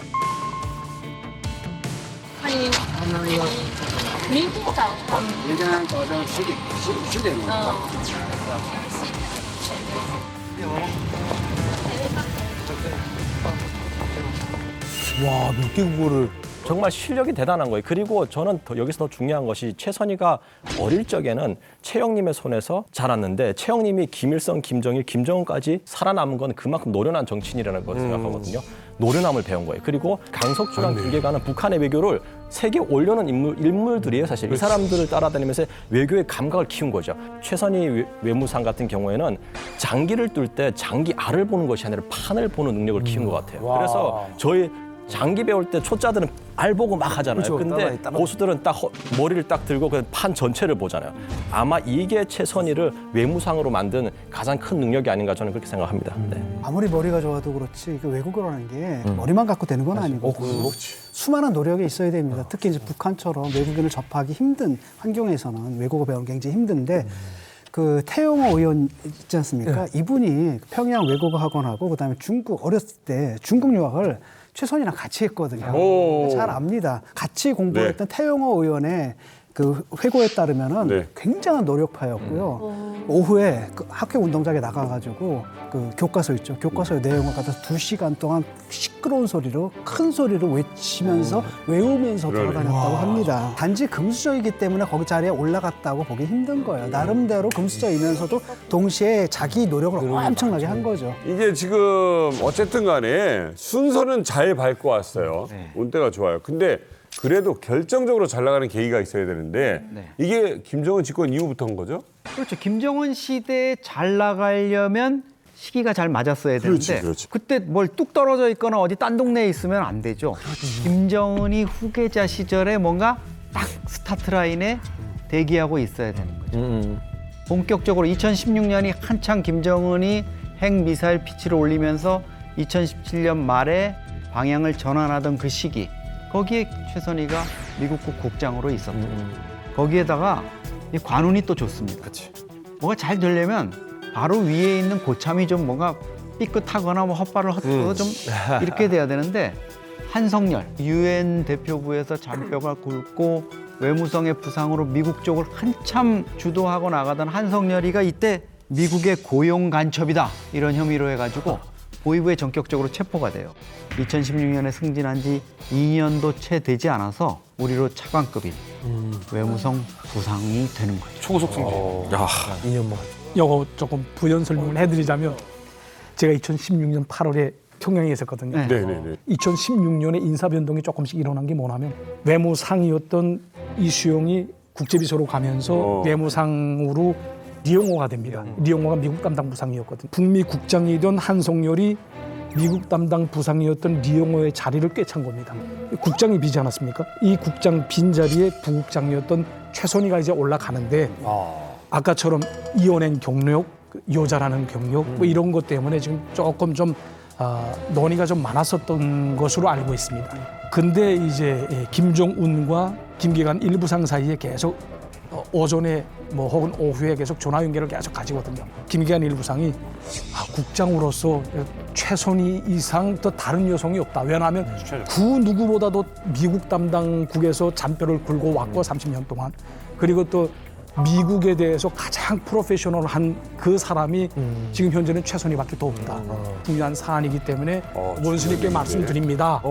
와, 몇 개 국어를. 정말 실력이 대단한 거예요. 그리고 저는 여기서 더 중요한 것이 최선희가 어릴 적에는 최영님의 손에서 자랐는데 최영님이 김일성, 김정일, 김정은까지 살아남은 건 그만큼 노련한 정치인이라는 걸 생각하거든요. 노련함을 배운 거예요. 그리고 강석주랑 김계관은 북한의 외교를 세계에 올려놓은 인물들이에요. 사실 이 사람들을 따라다니면서 외교의 감각을 키운 거죠. 최선희 외무상 같은 경우에는 장기를 뚫 때 장기 알을 보는 것이 아니라 판을 보는 능력을 키운 것 같아요. 그래서 저희 장기 배울 때 초짜들은 알 보고 막 하잖아요. 그렇죠. 근데 고수들은 딱 머리를 딱 들고 그 판 전체를 보잖아요. 아마 이게 최선희를 외무상으로 만든 가장 큰 능력이 아닌가 저는 그렇게 생각합니다. 네. 아무리 머리가 좋아도 그렇지 그 외국어라는 게 머리만 갖고 되는 건 아니고 수많은 노력이 있어야 됩니다. 특히 이제 북한처럼 외국인을 접하기 힘든 환경에서는 외국어 배우는 게 굉장히 힘든데 그 태영호 의원 있지 않습니까? 이분이 평양 외국어 학원하고 그다음에 중국 어렸을 때 중국 유학을 최선희랑 같이 했거든요. 잘 압니다. 같이 공부했던 태영호 의원의 그 회고에 따르면은 굉장한 노력파였고요. 오후에 그 학교 운동장에 나가가지고 그 교과서 있죠. 교과서의 내용을 갖다서 2시간 동안 시끄러운 소리로 큰 소리로 외치면서 외우면서 돌아다녔다고 합니다. 단지 금수저이기 때문에 거기 자리에 올라갔다고 보기 힘든 거예요. 나름대로 금수저이면서도 동시에 자기 노력을 엄청나게 한 거죠. 이게 지금 어쨌든 간에 순서는 잘 밟고 왔어요. 온 때가 좋아요. 근데 그래도 결정적으로 잘 나가는 계기가 있어야 되는데 이게 김정은 집권 이후부터인 거죠? 그렇죠. 김정은 시대에 잘 나가려면 시기가 잘 맞았어야 되는데 그때 뭘 뚝 떨어져 있거나 어디 딴 동네에 있으면 안 되죠. 김정은이 후계자 시절에 뭔가 딱 스타트 라인에 대기하고 있어야 되는 거죠. 본격적으로 2016년이 한창 김정은이 핵미사일 피치를 올리면서 2017년 말에 방향을 전환하던 그 시기, 거기에 최선희가 미국국 국장으로 있었던 거기에다가 이 관운이 또 좋습니다. 뭐가 잘 되려면 바로 위에 있는 고참이 좀 뭔가 삐끗하거나 뭐 헛발을 헛쳐서 좀 이렇게 돼야 되는데 한성열 유엔 대표부에서 잔뼈가 굵고 외무성의 부상으로 미국 쪽을 한참 주도하고 나가던 한성열이가 이때 미국의 고용 간첩이다 이런 혐의로 해가지고 보위부에 전격적으로 체포가 돼요. 2016년에 승진한 지 2년도 채 되지 않아서 우리로 차관급인 외무성 부상이 되는 거죠. 초고속 승진. 2년만. 이거 조금 부연 설명을 해드리자면 제가 2016년 8월에 평양에 있었거든요. 2016년에 인사 변동이 조금씩 일어난 게 뭐냐면 외무상이었던 이수용이 국제비서로 가면서 외무상으로 리용호가 됩니다. 리용호가 미국 담당 부상이었거든요. 북미 국장이던 한성열이 미국 담당 부상이었던 리용호의 자리를 꿰찬 겁니다. 국장이 비지 않았습니까? 이 국장 빈 자리에 부국장이었던 최선희가 이제 올라가는데 아까처럼 이어낸 경력, 여자라는 경력 뭐 이런 것 때문에 지금 조금 좀 논의가 좀 많았었던 것으로 알고 있습니다. 근데 이제 김정은과 김기관 일부상 사이에 계속 오전에 뭐 혹은 오후에 계속 전화 연결을 계속 가지거든요. 김기관 일부상이 국장으로서 최선희 이상 더 다른 여성이 없다. 왜냐하면 그 누구보다도 미국 담당국에서 잔뼈를 굴고 왔고 30년 동안 그리고 또 미국에 대해서 가장 프로페셔널한 그 사람이 지금 현재는 최선희밖에 더 없다. 중요한 사안이기 때문에 원수님께 말씀드립니다.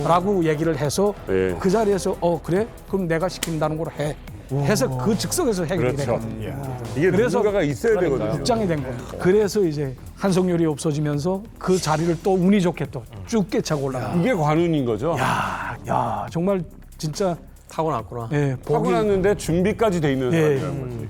라고 얘기를 해서 그 자리에서 그래? 그럼 내가 시킨다는 걸 해. 해서 그 즉석에서 해결이 됐거든요. 이게 그래서 누군가가 있어야 되거든요. 국장이 된 거예요. 그래서 이제 한석열이 없어지면서 그 자리를 또 운이 좋게 또 쭉 깨차고 올라가. 이게 관운인 거죠? 야 정말 진짜 타고났구나. 예, 타고났는데 준비까지 돼 있는 사람이라는 거지.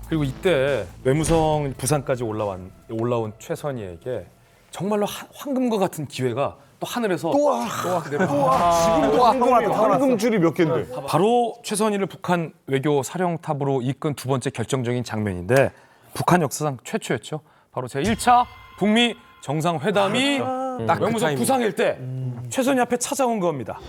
그리고 이때 외무성 부산까지 올라온 최선희에게 정말로 황금과 같은 기회가 또 하늘에서 또 왔게 되는 지금도 황금줄이 몇 개인데. 바로 최선희를 북한 외교 사령탑으로 이끈 두 번째 결정적인 장면인데 북한 역사상 최초였죠. 바로 제1차 북미 정상회담이 딱 외무성 부상일 때 최선희 앞에 찾아온 겁니다.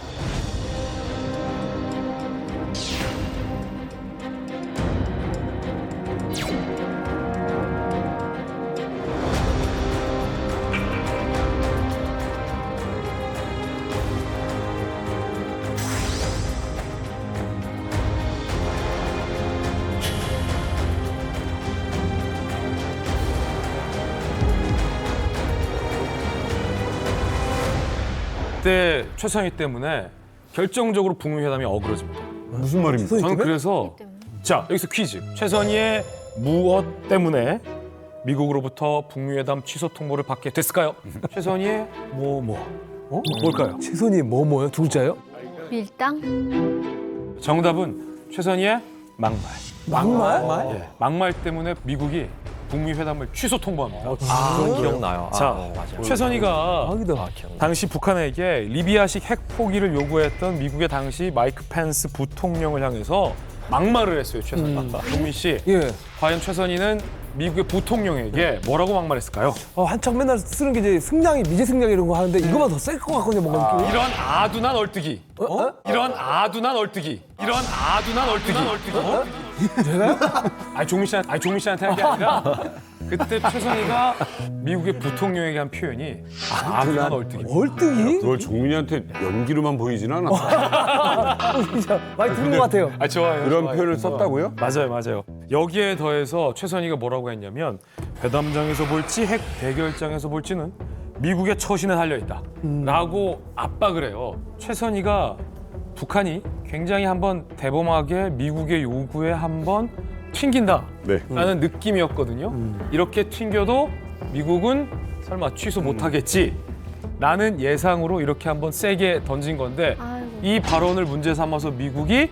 그때 최선희 때문에 결정적으로 북미 회담이 어그러집니다. 무슨 말입니까? 저는 그래서 자 여기서 퀴즈. 최선희의 무엇 때문에 미국으로부터 북미 회담 취소 통보를 받게 됐을까요? 최선희의 뭘까요? 최선희 뭐요? 두 글자요? 밀당? 정답은 최선희의 막말. 막말? 예, 막말 때문에 미국이 북미 회담을 취소 통보합니다. 기억나요. 자, 최선희가 당시 북한에게 리비아식 핵 포기를 요구했던 미국의 당시 마이크 펜스 부통령을 향해서 막말을 했어요, 최선희가. 동민 씨, 과연 최선희는 미국의 부통령에게 뭐라고 막말했을까요? 한창 맨날 쓰는 게 이제 승냥이, 미제 승냥이 이런 거 하는데 이거만 더 셀 것 같거든요, 뭔가 느낌이. 이런 아둔한 얼뜨기. 이런 아둔한 얼뜨기. 이런 아둔한 얼뜨기. 제가요? 아니 종민 씨한테 한 게 아니라 그때 최선희가 미국의 부통령에게 한 표현이 아둔한 얼뜨기. 얼뜨기? 널 종민이한테 연기로만 보이진 않았어. 진짜 많이 들은 것 같아요. 좋아요. 그런 표현을 썼다고요? 맞아요. 여기에 더해서 최선희가 뭐라고 했냐면 회담장에서 볼지 핵 대결장에서 볼지는 미국의 처신에 달려있다 라고 압박을 해요. 최선희가 북한이 굉장히 한번 대범하게 미국의 요구에 한번 튕긴다라는 느낌이었거든요. 이렇게 튕겨도 미국은 설마 취소 못하겠지 라는 예상으로 이렇게 한번 세게 던진 건데 이 발언을 문제 삼아서 미국이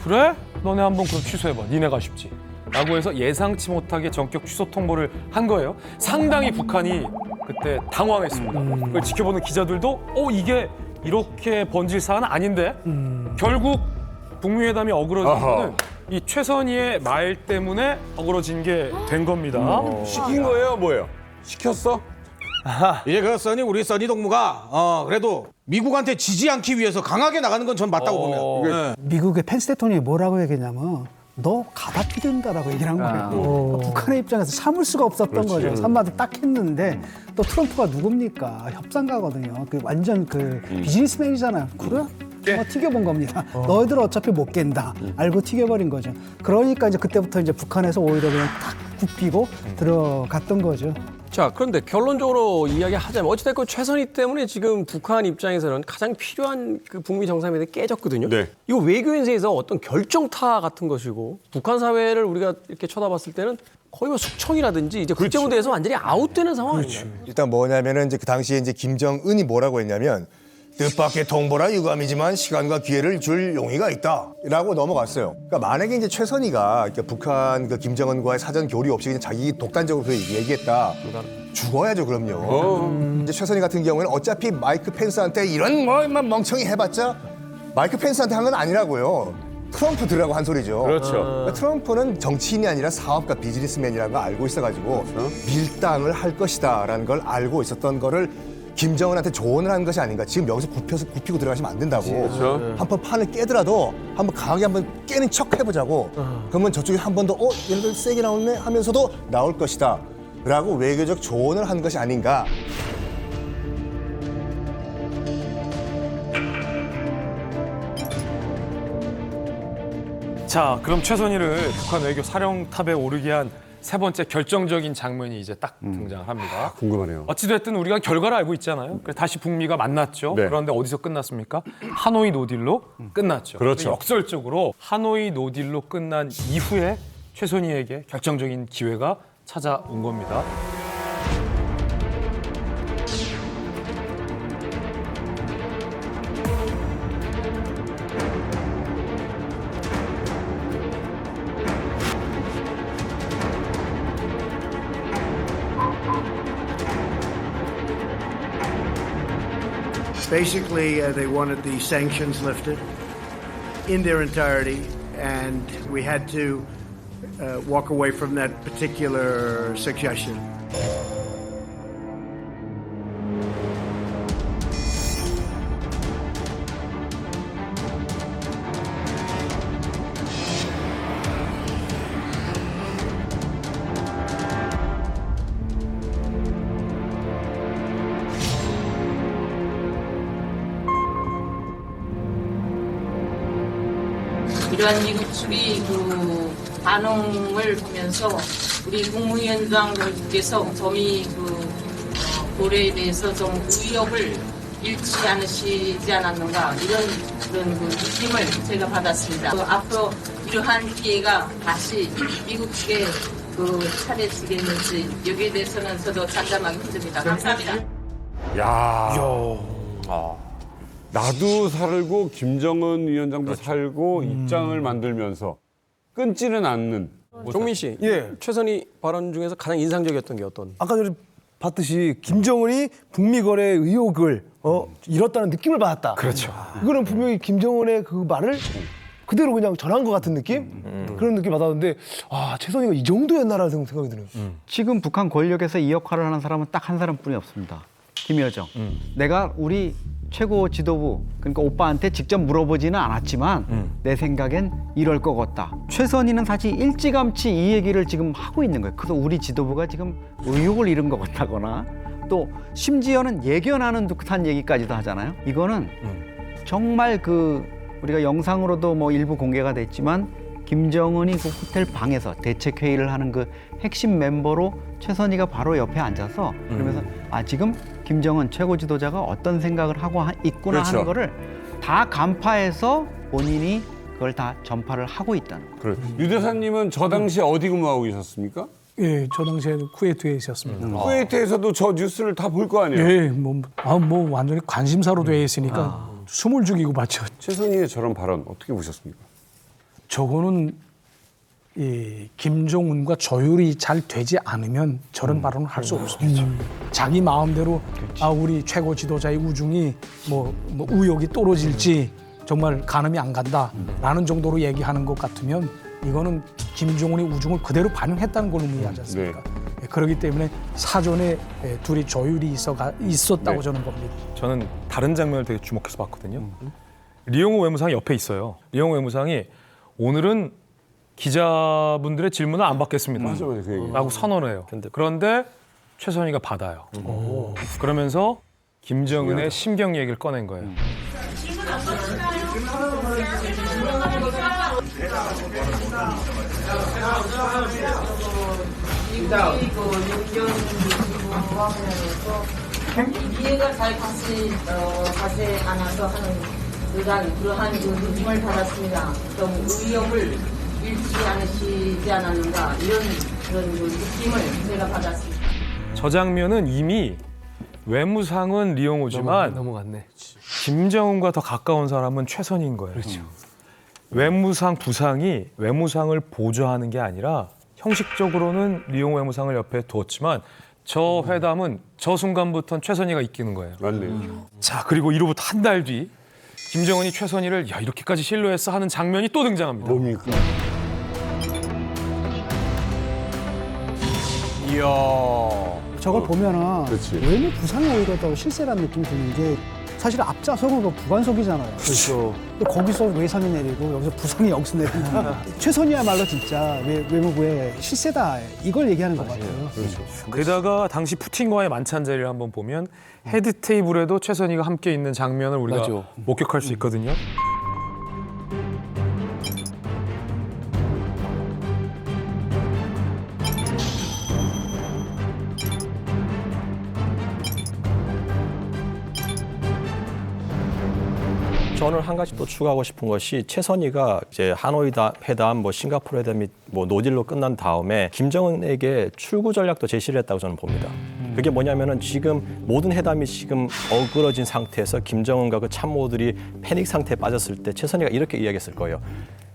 그래? 너네 한번 그럼 취소해봐. 니네가 쉽지. 라고 해서 예상치 못하게 전격 취소 통보를 한 거예요. 상당히 북한이 그때 당황했습니다. 그걸 지켜보는 기자들도 이게 이렇게 번질 사안은 아닌데 결국 북미 회담이 어그러진 거는 이 최선희의 말 때문에 어그러진 게 된 겁니다. 시킨 거예요, 뭐예요? 시켰어? 이제 그 우리 써니 동무가 그래도 미국한테 지지 않기 위해서 강하게 나가는 건 전 맞다고 보면. 미국의 펜스 대통령이 뭐라고 얘기했냐면 너 가다피 된다라고 얘기를 한 거예요. 북한의 입장에서 참을 수가 없었던 거죠. 한마디 딱 했는데 또 트럼프가 누굽니까? 협상가거든요. 그 완전 비즈니스맨이잖아요. 그래? 튀겨본 겁니다. 너희들 어차피 못 깬다. 알고 튀겨버린 거죠. 그러니까 이제 그때부터 이제 북한에서 오히려 그냥 탁 굽히고 들어갔던 거죠. 자, 그런데 결론적으로 이야기하자면 어찌됐건 최선희 때문에 지금 북한 입장에서는 가장 필요한 그 북미 정상회담이 깨졌거든요. 이거 외교 인생에서 어떤 결정타 같은 것이고 북한 사회를 우리가 이렇게 쳐다봤을 때는 거의 뭐 숙청이라든지 이제 국제 무대에서 완전히 아웃되는 상황 아닌가요? 일단 뭐냐면은 이제 그 당시에 이제 김정은이 뭐라고 했냐면 뜻밖의 통보라 유감이지만 시간과 기회를 줄 용의가 있다라고 넘어갔어요. 그러니까 만약에 이제 최선희가 북한 그 김정은과의 사전 교류 없이 그냥 자기 독단적으로 그 얘기했다. 죽어야죠, 그럼요. 이제 최선희 같은 경우에는 어차피 마이크 펜스한테 이런 멍청이 해봤자 마이크 펜스한테 한 건 아니라고요. 트럼프 들으라고 한 소리죠. 그렇죠. 그러니까 트럼프는 정치인이 아니라 사업가 비즈니스맨이라는 걸 알고 있어가지고 밀당을 할 것이다라는 걸 알고 있었던 거를 김정은한테 조언을 한 것이 아닌가. 지금 여기서 굽히고 들어가시면 안 된다고. 그렇죠. 한번 판을 깨더라도 한번 강하게 한번 깨는 척 해보자고. 그러면 저쪽에 한 번 더 얘네들 세게 나오네 하면서도 나올 것이다 라고 외교적 조언을 한 것이 아닌가. 자, 그럼 최선희를 북한 외교 사령탑에 오르게 한 세 번째 결정적인 장면이 이제 딱 등장을 합니다. 궁금하네요. 어찌됐든 우리가 결과를 알고 있잖아요. 그래서 다시 북미가 만났죠. 네. 그런데 어디서 끝났습니까? 하노이 노딜로 끝났죠. 그렇죠. 근데 역설적으로 하노이 노딜로 끝난 이후에 최선희에게 결정적인 기회가 찾아온 겁니다. Basically, they wanted the sanctions lifted in their entirety, and we had to walk away from that particular suggestion. 이러한 미국 측의 그 반응을 보면서 우리 국무위원장님께서 점이 고려에 대해서 좀 의욕을 잃지 않으시지 않았는가 이런 그런 그 느낌을 제가 받았습니다. 앞으로 이러한 기회가 다시 미국 측에 차례지겠는지 여기에 대해서는 저도 장담하기 힘듭니다. 감사합니다. 야. 나도 살고 김정은 위원장도 살고 입장을 만들면서 끊지는 않는. 종민 씨, 최선희 발언 중에서 가장 인상적이었던 게 어떤? 아까 전에 봤듯이 김정은이 북미 거래 의욕을 잃었다는 느낌을 받았다. 그렇죠. 이거는 분명히 김정은의 그 말을 그대로 그냥 전한 것 같은 느낌? 그런 느낌 받았는데 최선희가 이 정도였나라는 생각이 드네요. 지금 북한 권력에서 이 역할을 하는 사람은 딱 한 사람뿐이 없습니다. 김여정. 내가 우리 최고 지도부, 그러니까 오빠한테 직접 물어보지는 않았지만 내 생각엔 이럴 것 같다. 최선희는 사실 일찌감치 이 얘기를 지금 하고 있는 거예요. 그래서 우리 지도부가 지금 의욕을 잃은 것 같다거나 또 심지어는 예견하는 듯한 얘기까지도 하잖아요. 이거는 정말 우리가 영상으로도 뭐 일부 공개가 됐지만 김정은이 그 호텔 방에서 대책회의를 하는 그 핵심 멤버로 최선희가 바로 옆에 앉아서 그러면서 지금 김정은 최고 지도자가 어떤 생각을 하고 있구나 그렇죠. 하는 거를 다 간파해서 본인이 그걸 다 전파를 하고 있다는 거예요. 그래. 유 대사님은 저 당시에 어디 근무하고 계셨습니까? 예, 저 당시에 쿠웨이트에 있었습니다. 쿠웨이트에서도 저 뉴스를 다 볼 거 아니에요? 예, 뭐 완전히 관심사로 돼 있으니까 숨을 죽이고 봤죠. 최선희의 저런 발언 어떻게 보셨습니까? 저거는 김정은과 조율이 잘 되지 않으면 저런 발언을 할 수 없습니다. 자기 마음대로 우리 최고 지도자의 우중이 뭐 의욕이 떨어질지 정말 가늠이 안 간다라는 정도로 얘기하는 것 같으면 이거는 김정은의 우중을 그대로 반영했다는 걸 의미하지 않습니까? 네. 그렇기 때문에 사전에 둘이 조율이 있었다고 저는 봅니다. 저는 다른 장면을 되게 주목해서 봤거든요. 리용호 외무상이 옆에 있어요. 리용호 외무상이 오늘은 기자분들의 질문을 안 받겠습니다. 라고 선언을 해요. 그런데 최선희가 받아요. 그러면서 김정은의 심경 얘기를 꺼낸 거예요. 이해가 잘 가지 않아서 하는 그러한 느낌을 받았습니다. 좀 의욕을 잃지 않으시지 않았는가 이런 그런 느낌을 제가 받았습니다. 저 장면은 이미 외무상은 리용호지만 넘어갔네. 김정은과 더 가까운 사람은 최선희인 거예요. 그렇죠. 외무상 부상이 외무상을 보좌하는 게 아니라 형식적으로는 리용호 외무상을 옆에 두었지만 저 회담은 저 순간부터는 최선희가 이끄는 거예요. 맞네요. 자, 그리고 이로부터 한 달 뒤 김정은이 최선희를 야 이렇게까지 신뢰했어 하는 장면이 또 등장합니다. 뭡니까? 이야. 저걸 보면은 그렇지. 외모 부상이 오히려 더 실세라는 느낌이 드는 게 사실 앞좌석은 그 부관석이잖아요. 그렇죠. 거기서 외상이 내리고 여기서 부상이 여기서 내린다. 최선이야말로 진짜 외무부의 실세다 이걸 얘기하는 것 같아요. 게다가 당시 푸틴과의 만찬 자리를 한번 보면 헤드 테이블에도 최선희가 함께 있는 장면을 우리가 맞아. 목격할 수 있거든요. 저는 한 가지 또 추가하고 싶은 것이 최선희가 이제 하노이 회담, 뭐 싱가포르 회담이 뭐 노딜로 끝난 다음에 김정은에게 출구 전략도 제시를 했다고 저는 봅니다. 그게 뭐냐면은 지금 모든 회담이 지금 어그러진 상태에서 김정은과 그 참모들이 패닉 상태에 빠졌을 때 최선희가 이렇게 이야기했을 거예요.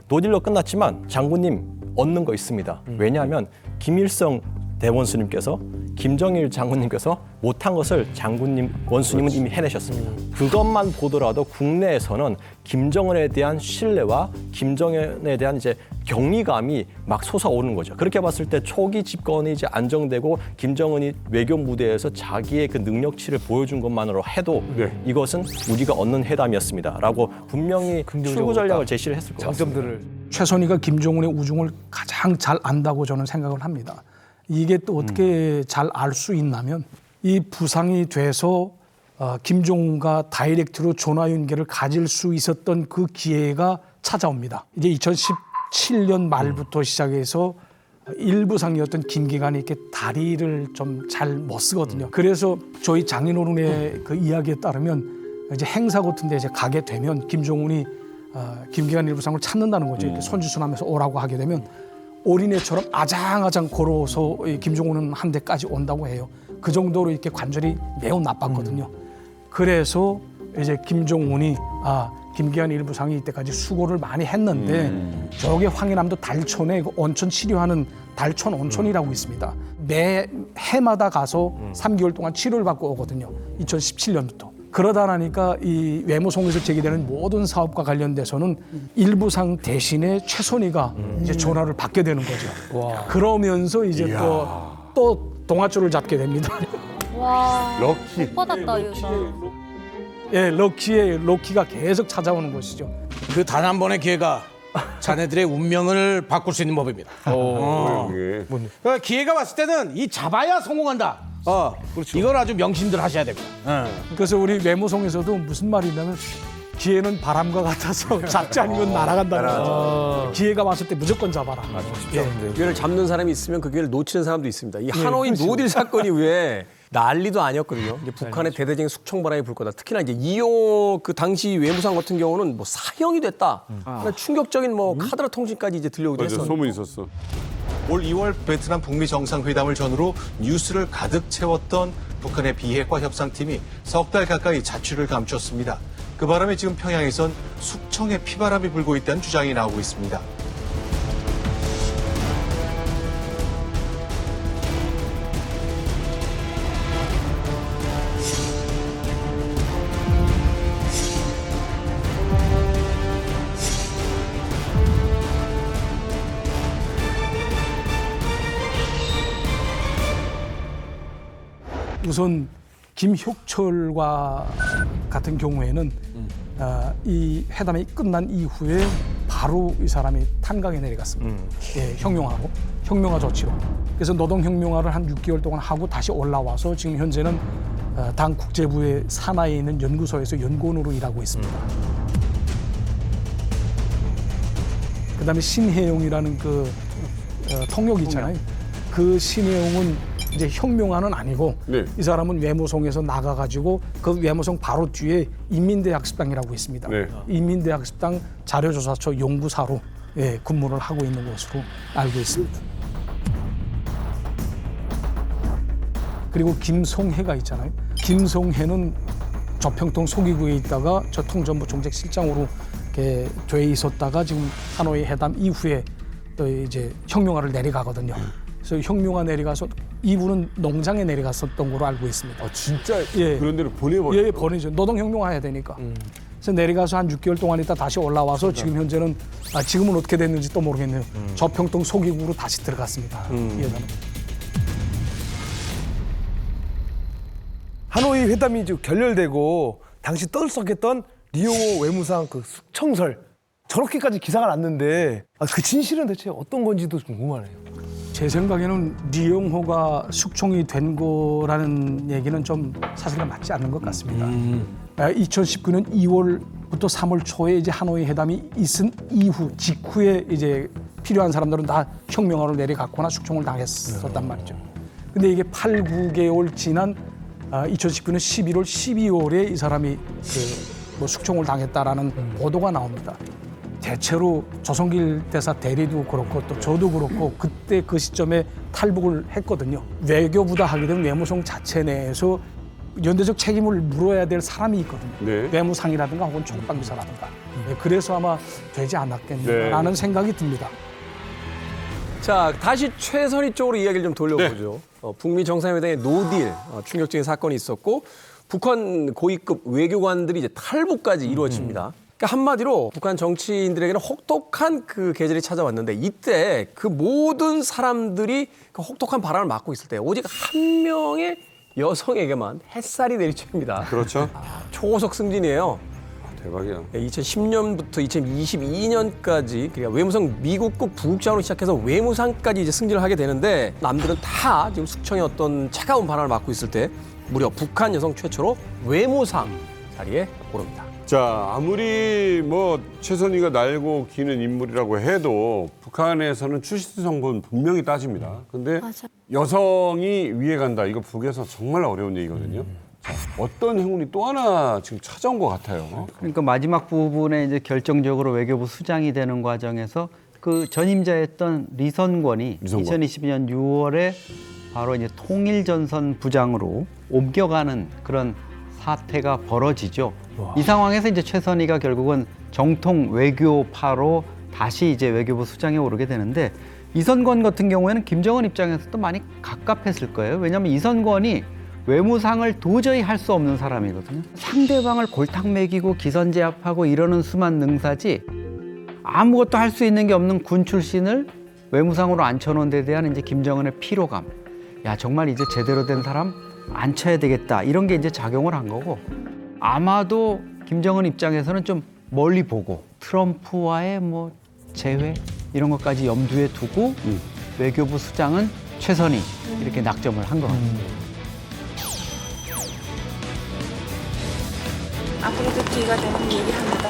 노딜로 끝났지만 장군님 얻는 거 있습니다. 왜냐하면 김일성 대원수님께서 김정일 장군님께서 못한 것을 장군님, 원수님은 이미 해내셨습니다. 그것만 보더라도 국내에서는 김정은에 대한 신뢰와 김정은에 대한 이제 경이감이 막 솟아오르는 거죠. 그렇게 봤을 때 초기 집권이 이제 안정되고 김정은이 외교 무대에서 자기의 그 능력치를 보여준 것만으로 해도 이것은 우리가 얻는 회담이었습니다라고 분명히 출구 전략을 제시를 했을 것 같습니다. 최선희가 김정은의 우중을 가장 잘 안다고 저는 생각을 합니다. 이게 또 어떻게 잘 알 수 있냐면 이 부상이 돼서 김정은과 다이렉트로 전화 연결을 가질 수 있었던 그 기회가 찾아옵니다. 이제 2017년 말부터 시작해서 일부상이었던 김기관이 이렇게 다리를 좀 잘 못 쓰거든요. 그래서 저희 장인어른의 그 이야기에 따르면 이제 행사 같은 데 이제 가게 되면 김정은이 김기관 일부상을 찾는다는 거죠. 이렇게 손주순하면서 오라고 하게 되면 어린애처럼 아장아장 걸어서 김정은은 한 대까지 온다고 해요. 그 정도로 이렇게 관절이 매우 나빴거든요. 그래서 이제 김정은이 김기환 일부상이 이때까지 수고를 많이 했는데 저기 황해남도 달촌에 그 온천 치료하는 달촌 온천이라고 있습니다. 매 해마다 가서 3개월 동안 치료를 받고 오거든요. 2017년부터. 그러다 나니까 이 외무성에서 제기되는 모든 사업과 관련돼서는 일부상 대신에 최선희가 이제 전화를 받게 되는 거죠. 그러면서 이제 또 동아줄을 잡게 됩니다. 와. 럭키. 못 받았다 유사. 예, 럭키가 계속 찾아오는 것이죠. 그 단 한 번의 기회가 자네들의 운명을 바꿀 수 있는 법입니다. 그러니까 기회가 왔을 때는 이 잡아야 성공한다. 이걸 아주 명심들 하셔야 됩니다. 그래서 우리 외무성에서도 무슨 말이냐면 기회는 바람과 같아서 잡지 않으면 날아간다는 거죠. 기회가 왔을 때 무조건 잡아라. 기회를 잡는 사람이 있으면 그 기회를 놓치는 사람도 있습니다. 이 하노이 노딜 사건이 왜 난리도 아니었거든요. 이제 북한의 대대적인 숙청바람이 불 거다. 특히나 이제 이용호 그 당시 외무상 같은 경우는 뭐 사형이 됐다. 충격적인 뭐 카드라 통신까지 이제 들려오기도 했었는데. 소문이 있었어. 올 2월 베트남 북미 정상회담을 전후로 뉴스를 가득 채웠던 북한의 비핵화 협상팀이 석 달 가까이 자취를 감췄습니다. 그 바람에 지금 평양에선 숙청의 피바람이 불고 있다는 주장이 나오고 있습니다. 우선 김혁철과 같은 경우에는 이 회담이 끝난 이후에 바로 이 사람이 탄강에 내려갔습니다. 예, 혁명화 조치로. 그래서 노동혁명화를 한 6개월 동안 하고 다시 올라와서 지금 현재는 당 국제부의 산하에 있는 연구소에서 연구원으로 일하고 있습니다. 그다음에 신혜용이라는 그 통역이 있잖아요. 그 신혜용은 이제 혁명화는 아니고 이 사람은 외무성에서 나가가지고 그 외무성 바로 뒤에 인민대학습당이라고 있습니다. 인민대학습당 자료조사처 연구사로 근무를 하고 있는 것으로 알고 있습니다. 그리고 김성혜가 있잖아요. 김성혜는 조평통 소기구에 있다가 저 통전부 정책실장으로 이렇게 돼 있었다가 지금 하노이 회담 이후에 또 이제 혁명화를 내려가거든요. 그래서 혁명화 내려가서 이분은 농장에 내려갔었던 걸로 알고 있습니다. 진짜? 그런 데를 보내버렸어요? 예, 보내죠. 노동혁명화 해야 되니까. 그래서 내려가서 한 6개월 동안 있다 다시 올라와서 지금 현재는 지금은 어떻게 됐는지 또 모르겠네요. 저평통 소기국으로 다시 들어갔습니다. 이 여자는. 하노이 회담이 이제 결렬되고 당시 떠들썩했던 리옹호 외무상 그 숙청설 저렇게까지 기사가 났는데 그 진실은 대체 어떤 건지도 궁금하네요. 제 생각에는 리용호가 숙청이 된 거라는 얘기는 좀 사실과 맞지 않는 것 같습니다. 2019년 2월부터 3월 초에 이제 하노이 회담이 있은 이후 직후에 이제 필요한 사람들은 다 혁명으로 내려갔거나 숙청을 당했었단 말이죠. 근데 이게 8, 9개월 지난 2019년 11월, 12월에 이 사람이 뭐 숙청을 당했다라는 보도가 나옵니다. 대체로 조성길 대사 대리도 그렇고 또 저도 그렇고 그때 그 시점에 탈북을 했거든요. 외교부다 하게 되면 외무성 자체 내에서 연대적 책임을 물어야 될 사람이 있거든요. 네. 외무상이라든가 혹은 총방비서라든가. 그래서 아마 되지 않았겠나라는 생각이 듭니다. 자, 다시 최선희 쪽으로 이야기를 좀 돌려보죠. 북미 정상회담의 노딜 충격적인 사건이 있었고 북한 고위급 외교관들이 이제 탈북까지 이루어집니다. 그러니까 한마디로 북한 정치인들에게는 혹독한 그 계절이 찾아왔는데 이때 그 모든 사람들이 그 혹독한 바람을 맞고 있을 때 오직 한 명의 여성에게만 햇살이 내리쬐입니다. 그렇죠. 초고속 승진이에요. 대박이야. 2010년부터 2022년까지 그러니까 외무성 미국급 부국장으로 시작해서 외무상까지 이제 승진을 하게 되는데 남들은 다 지금 숙청의 어떤 차가운 바람을 맞고 있을 때 무려 북한 여성 최초로 외무상 자리에 오릅니다. 자, 아무리 뭐 최선희가 날고 기는 인물이라고 해도 북한에서는 출신 성분 분명히 따집니다. 근데 여성이 위에 간다. 이거 북에서 정말 어려운 얘기거든요. 자, 어떤 행운이 또 하나 지금 찾아온 것 같아요. 그러니까 마지막 부분에 이제 결정적으로 외교부 수장이 되는 과정에서 그 전임자였던 리선권이 2022년 6월에 바로 이제 통일전선 부장으로 옮겨가는 그런 사태가 벌어지죠. 이 상황에서 이제 최선희가 결국은 정통 외교파로 다시 이제 외교부 수장에 오르게 되는데 이선권 같은 경우에는 김정은 입장에서도 많이 갑갑했을 거예요. 왜냐하면 이선권이 외무상을 도저히 할 수 없는 사람이거든요. 상대방을 골탕 먹이고 기선제압하고 이러는 수만 능사지 아무것도 할 수 있는 게 없는 군 출신을 외무상으로 앉혀놓은 데 대한 이제 김정은의 피로감. 야, 정말 이제 제대로 된 사람 앉혀야 되겠다. 이런 게 이제 작용을 한 거고 아마도 김정은 입장에서는 좀 멀리 보고 트럼프와의 뭐 재회 이런 것까지 염두에 두고 외교부 수장은 최선희 이렇게 낙점을 한 것 같습니다. 앞으로도 기회가 되면 얘기합니다.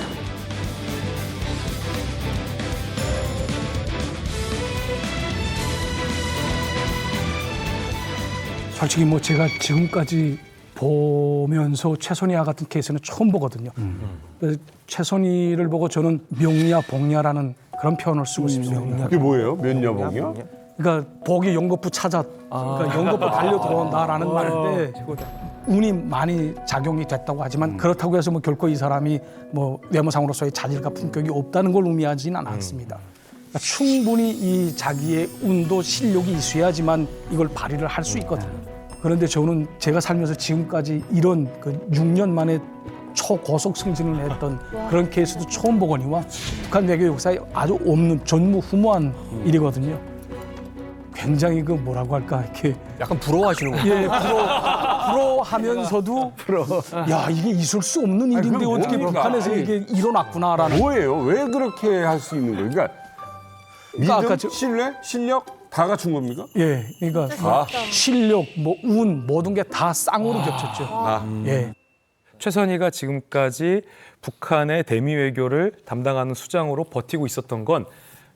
솔직히 뭐 제가 지금까지 보면서 최선희와 같은 케이스는 처음 보거든요. 그래서 최선희를 보고 저는 명리야 복리야라는 그런 표현을 쓰고 싶습니다. 그게 뭐예요? 면냐 복이야? 그러니까 복이 연거푸 찾아, 그러니까 연거푸 달려 들어온다라는 말인데 운이 많이 작용이 됐다고 하지만 그렇다고 해서 뭐 결코 이 사람이 뭐 외모상으로서의 자질과 품격이 없다는 걸 의미하지는 않습니다. 그러니까 충분히 이 자기의 운도 실력이 있어야지만 이걸 발휘를 할 수 있거든요. 그런데 저는 제가 살면서 지금까지 이런 그 6년 만에 초고속 승진을 했던 그런 케이스도 처음 보거니와 북한 외교 역사에 아주 없는 전무후무한 일이거든요. 굉장히 그 뭐라고 할까 이렇게 약간 부러워하시는 거예요. 예, 부러워하면서도 야 이게 있을 수 없는 일인데 어떻게 북한에서 이게 일어났구나라는. 뭐예요? 왜 그렇게 할 수 있는 거예요? 그러니까 믿음, 신뢰, 실력 다 갖춘 겁니까? 예, 그러니까 실력, 뭐 운 모든 게 다 쌍으로 겹쳤죠. 예. 최선희가 지금까지 북한의 대미 외교를 담당하는 수장으로 버티고 있었던 건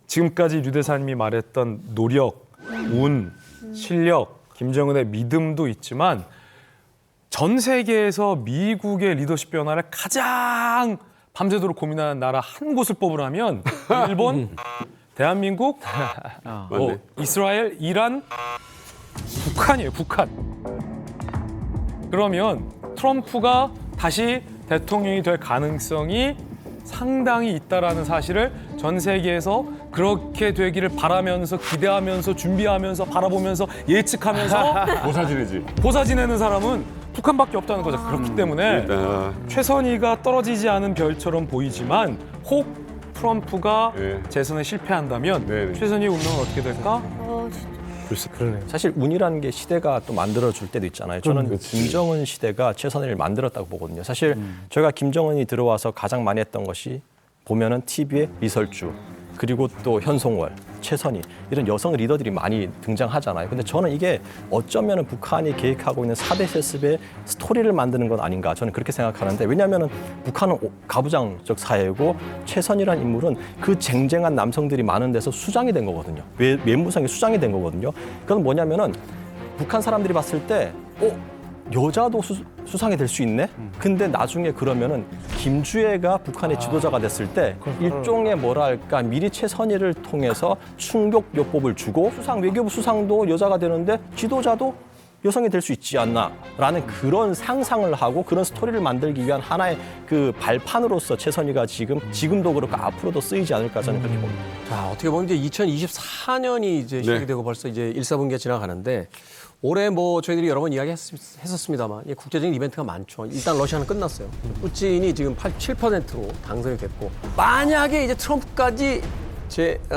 지금까지 류 대사님이 말했던 노력, 운, 실력, 김정은의 믿음도 있지만 전 세계에서 미국의 리더십 변화를 가장 밤새도록 고민하는 나라 한 곳을 뽑으라면 일본, 대한민국, 이스라엘, 이란, 북한이에요. 북한. 그러면 트럼프가 다시 대통령이 될 가능성이 상당히 있다라는 사실을 전 세계에서 그렇게 되기를 바라면서 기대하면서 준비하면서 바라보면서 예측하면서 보사 지내지. 보사 지내는 사람은 북한밖에 없다는 거죠. 그렇기 때문에 최선희가 떨어지지 않은 별처럼 보이지만 혹 트럼프가 재선에 실패한다면 최선희의 운명은 어떻게 될까? 글쎄, 그러네. 사실 운이라는 게 시대가 또 만들어줄 때도 있잖아요. 저는 김정은 시대가 최선희를 만들었다고 보거든요. 사실 저희가 김정은이 들어와서 가장 많이 했던 것이 보면은 TV에 리설주 그리고 또 현송월, 최선희 이런 여성 리더들이 많이 등장하잖아요. 근데 저는 이게 어쩌면 북한이 계획하고 있는 4대 세습의 스토리를 만드는 건 아닌가 저는 그렇게 생각하는데 왜냐하면 북한은 가부장적 사회고 최선희라는 인물은 그 쟁쟁한 남성들이 많은 데서 수장이 된 거거든요. 외무상의 수장이 된 거거든요. 그건 뭐냐면은 북한 사람들이 봤을 때 여자도 수상이 될 수 있네? 근데 나중에 그러면은 김주애가 북한의 지도자가 됐을 때 일종의 뭐랄까 미리 최선희를 통해서 충격요법을 주고 외교부 수상도 여자가 되는데 지도자도 여성이 될 수 있지 않나라는 그런 상상을 하고 그런 스토리를 만들기 위한 하나의 그 발판으로서 최선희가 지금도 그렇고 앞으로도 쓰이지 않을까 저는 그렇게 봅니다. 자, 어떻게 보면 이제 2024년이 이제 시작이 되고 벌써 이제 1사분기가 지나가는데 올해 뭐 저희들이 여러 번 이야기했었습니다만 국제적인 이벤트가 많죠. 일단 러시아는 끝났어요. 푸틴이 지금 87%로 당선이 됐고 만약에 이제 트럼프까지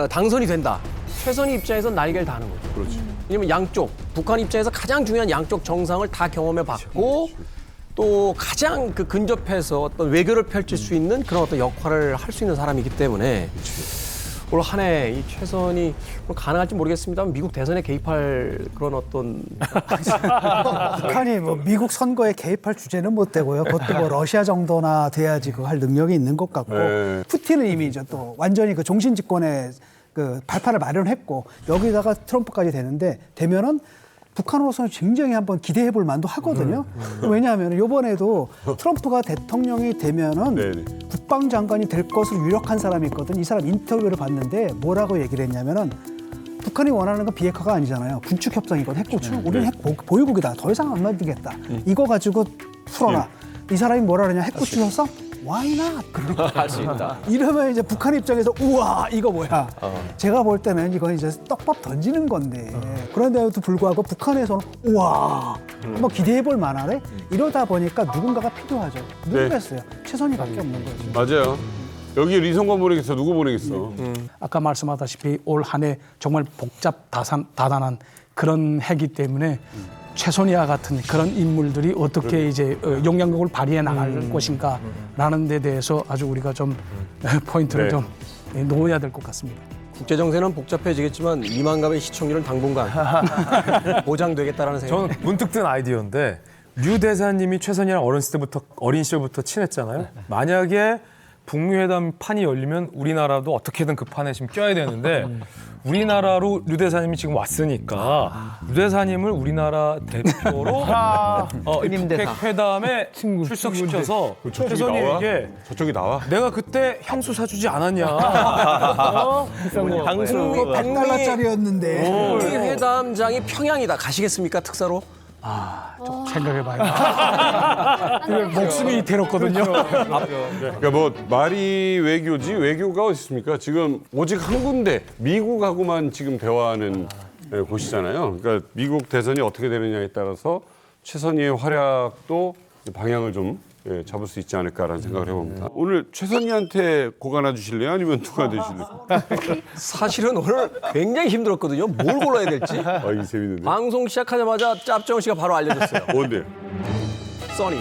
당선이 된다. 최선희 입장에서 날개를 다는 거죠. 그렇지. 왜냐면 양쪽 북한 입장에서 가장 중요한 양쪽 정상을 다 경험해 봤고 또 가장 그 근접해서 어떤 외교를 펼칠 수 있는 그런 어떤 역할을 할 수 있는 사람이기 때문에 올 한 해 이 최선이 가능할지 모르겠습니다만 미국 대선에 개입할 그런 어떤 북한이 뭐 미국 선거에 개입할 주제는 못 되고요. 그것도 뭐 러시아 정도나 돼야지 그거 할 능력이 있는 것 같고 푸틴은 이미 이제 또 완전히 그 종신 집권에 그 발판을 마련했고 여기다가 트럼프까지 되면은 북한으로서는 굉장히 한번 기대해 볼 만도 하거든요. 왜냐하면 이번에도 트럼프가 대통령이 되면은 국방장관이 될 것으로 유력한 사람이 있거든. 이 사람 인터뷰를 봤는데 뭐라고 얘기를 했냐면은 북한이 원하는 건 비핵화가 아니잖아요. 군축 협상이거든. 핵군축. 우리는 핵 보유국이다. 더 이상 안 만들겠다. 이거 가지고 풀어라. 이 사람이 뭐라 그러냐. 핵군축 협상? Why not? 할 수 있다. 이러면 이제 북한 입장에서 우와 이거 뭐야? 제가 볼 때는 이건 이제 떡밥 던지는 건데 그런데도 불구하고 북한에서는 우와 한번 기대해볼 만하네. 이러다 보니까 누군가가 필요하죠. 누구겠어요? 최선희밖에 없는 거죠. 맞아요. 여기 리성관 보내겠어. 누구 보내겠어? 아까 말씀하다시피 올 한 해 정말 복잡 다단한 그런 해기 때문에 최선희와 같은 그런 인물들이 어떻게 이제 영향력을 발휘해 나갈 것인가라는 데 대해서 아주 우리가 좀 포인트를 좀 놓아야 될 것 같습니다. 국제 정세는 복잡해지겠지만 이만감의 시청률은 당분간 보장되겠다라는 생각. 저는 문득 든 아이디어인데 류 대사님이 최선희랑 어린 시절부터 친했잖아요. 만약에 북미 회담 판이 열리면 우리나라도 어떻게든 그 판에 지금 껴야 되는데 우리나라로 류 대사님이 지금 왔으니까 류 대사님을 우리나라 대표로 북핵 회담에 출석시켜서 최선희에게 저쪽이 나와? 내가 그때 향수 사주지 않았냐. 향수 100달러짜리였는데 북미 회담장이 평양이다. 가시겠습니까? 특사로? 좀 생각해봐요. 목숨이 대롭거든요. 그러니까 뭐 말이 외교지 외교가 어디 있습니까? 지금 오직 한 군데 미국하고만 지금 대화하는 곳이잖아요. 그러니까 미국 대선이 어떻게 되느냐에 따라서 최선희의 활약도 방향을 좀 잡을 수 있지 않을까라는 생각을 해봅니다. 오늘 최선희한테 고관해 주실래요? 아니면 누가 되실래요? 사실은 오늘 굉장히 힘들었거든요. 뭘 골라야 될지. 이게 재밌는데. 방송 시작하자마자 짭정은 씨가 바로 알려줬어요. 뭔데요? 써니.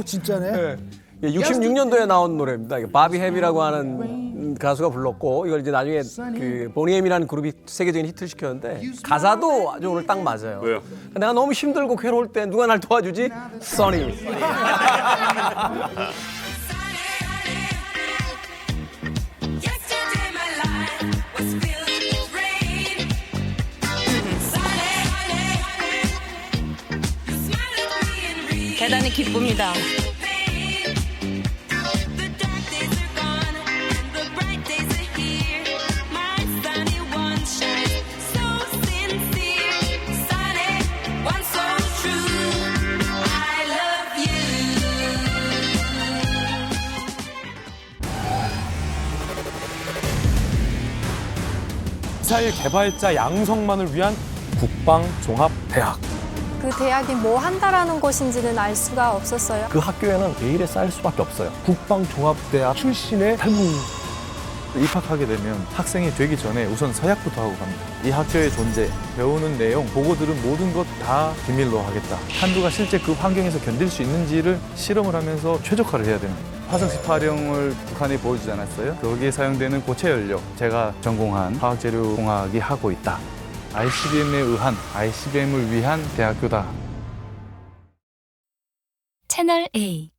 진짜네. 66년도에 나온 노래입니다. 바비 헤비라고 하는 가수가 불렀고 이걸 이제 나중에 그 보니엠이라는 그룹이 세계적인 히트를 시켰는데 가사도 아주 오늘 딱 맞아요. 왜요? 내가 너무 힘들고 괴로울 때 누가 날 도와주지? 써니. 대단히 기쁩니다. 미사일 개발자 양성만을 위한 국방종합대학. 그 대학이 뭐 한다라는 곳인지는 알 수가 없었어요. 그 학교에는 베일에 쌓일 수밖에 없어요. 국방종합대학 출신의 탈북. 입학하게 되면 학생이 되기 전에 우선 서약부터 하고 갑니다. 이 학교의 존재, 배우는 내용, 보고 들은 모든 것 다 비밀로 하겠다. 한두가 실제 그 환경에서 견딜 수 있는지를 실험을 하면서 최적화를 해야 됩니다. 화성 18형을 북한이 보여주지 않았어요? 거기에 사용되는 고체 연료, 제가 전공한 화학재료공학이 하고 있다. ICBM에 의한, ICBM을 위한 대학교다. 채널 A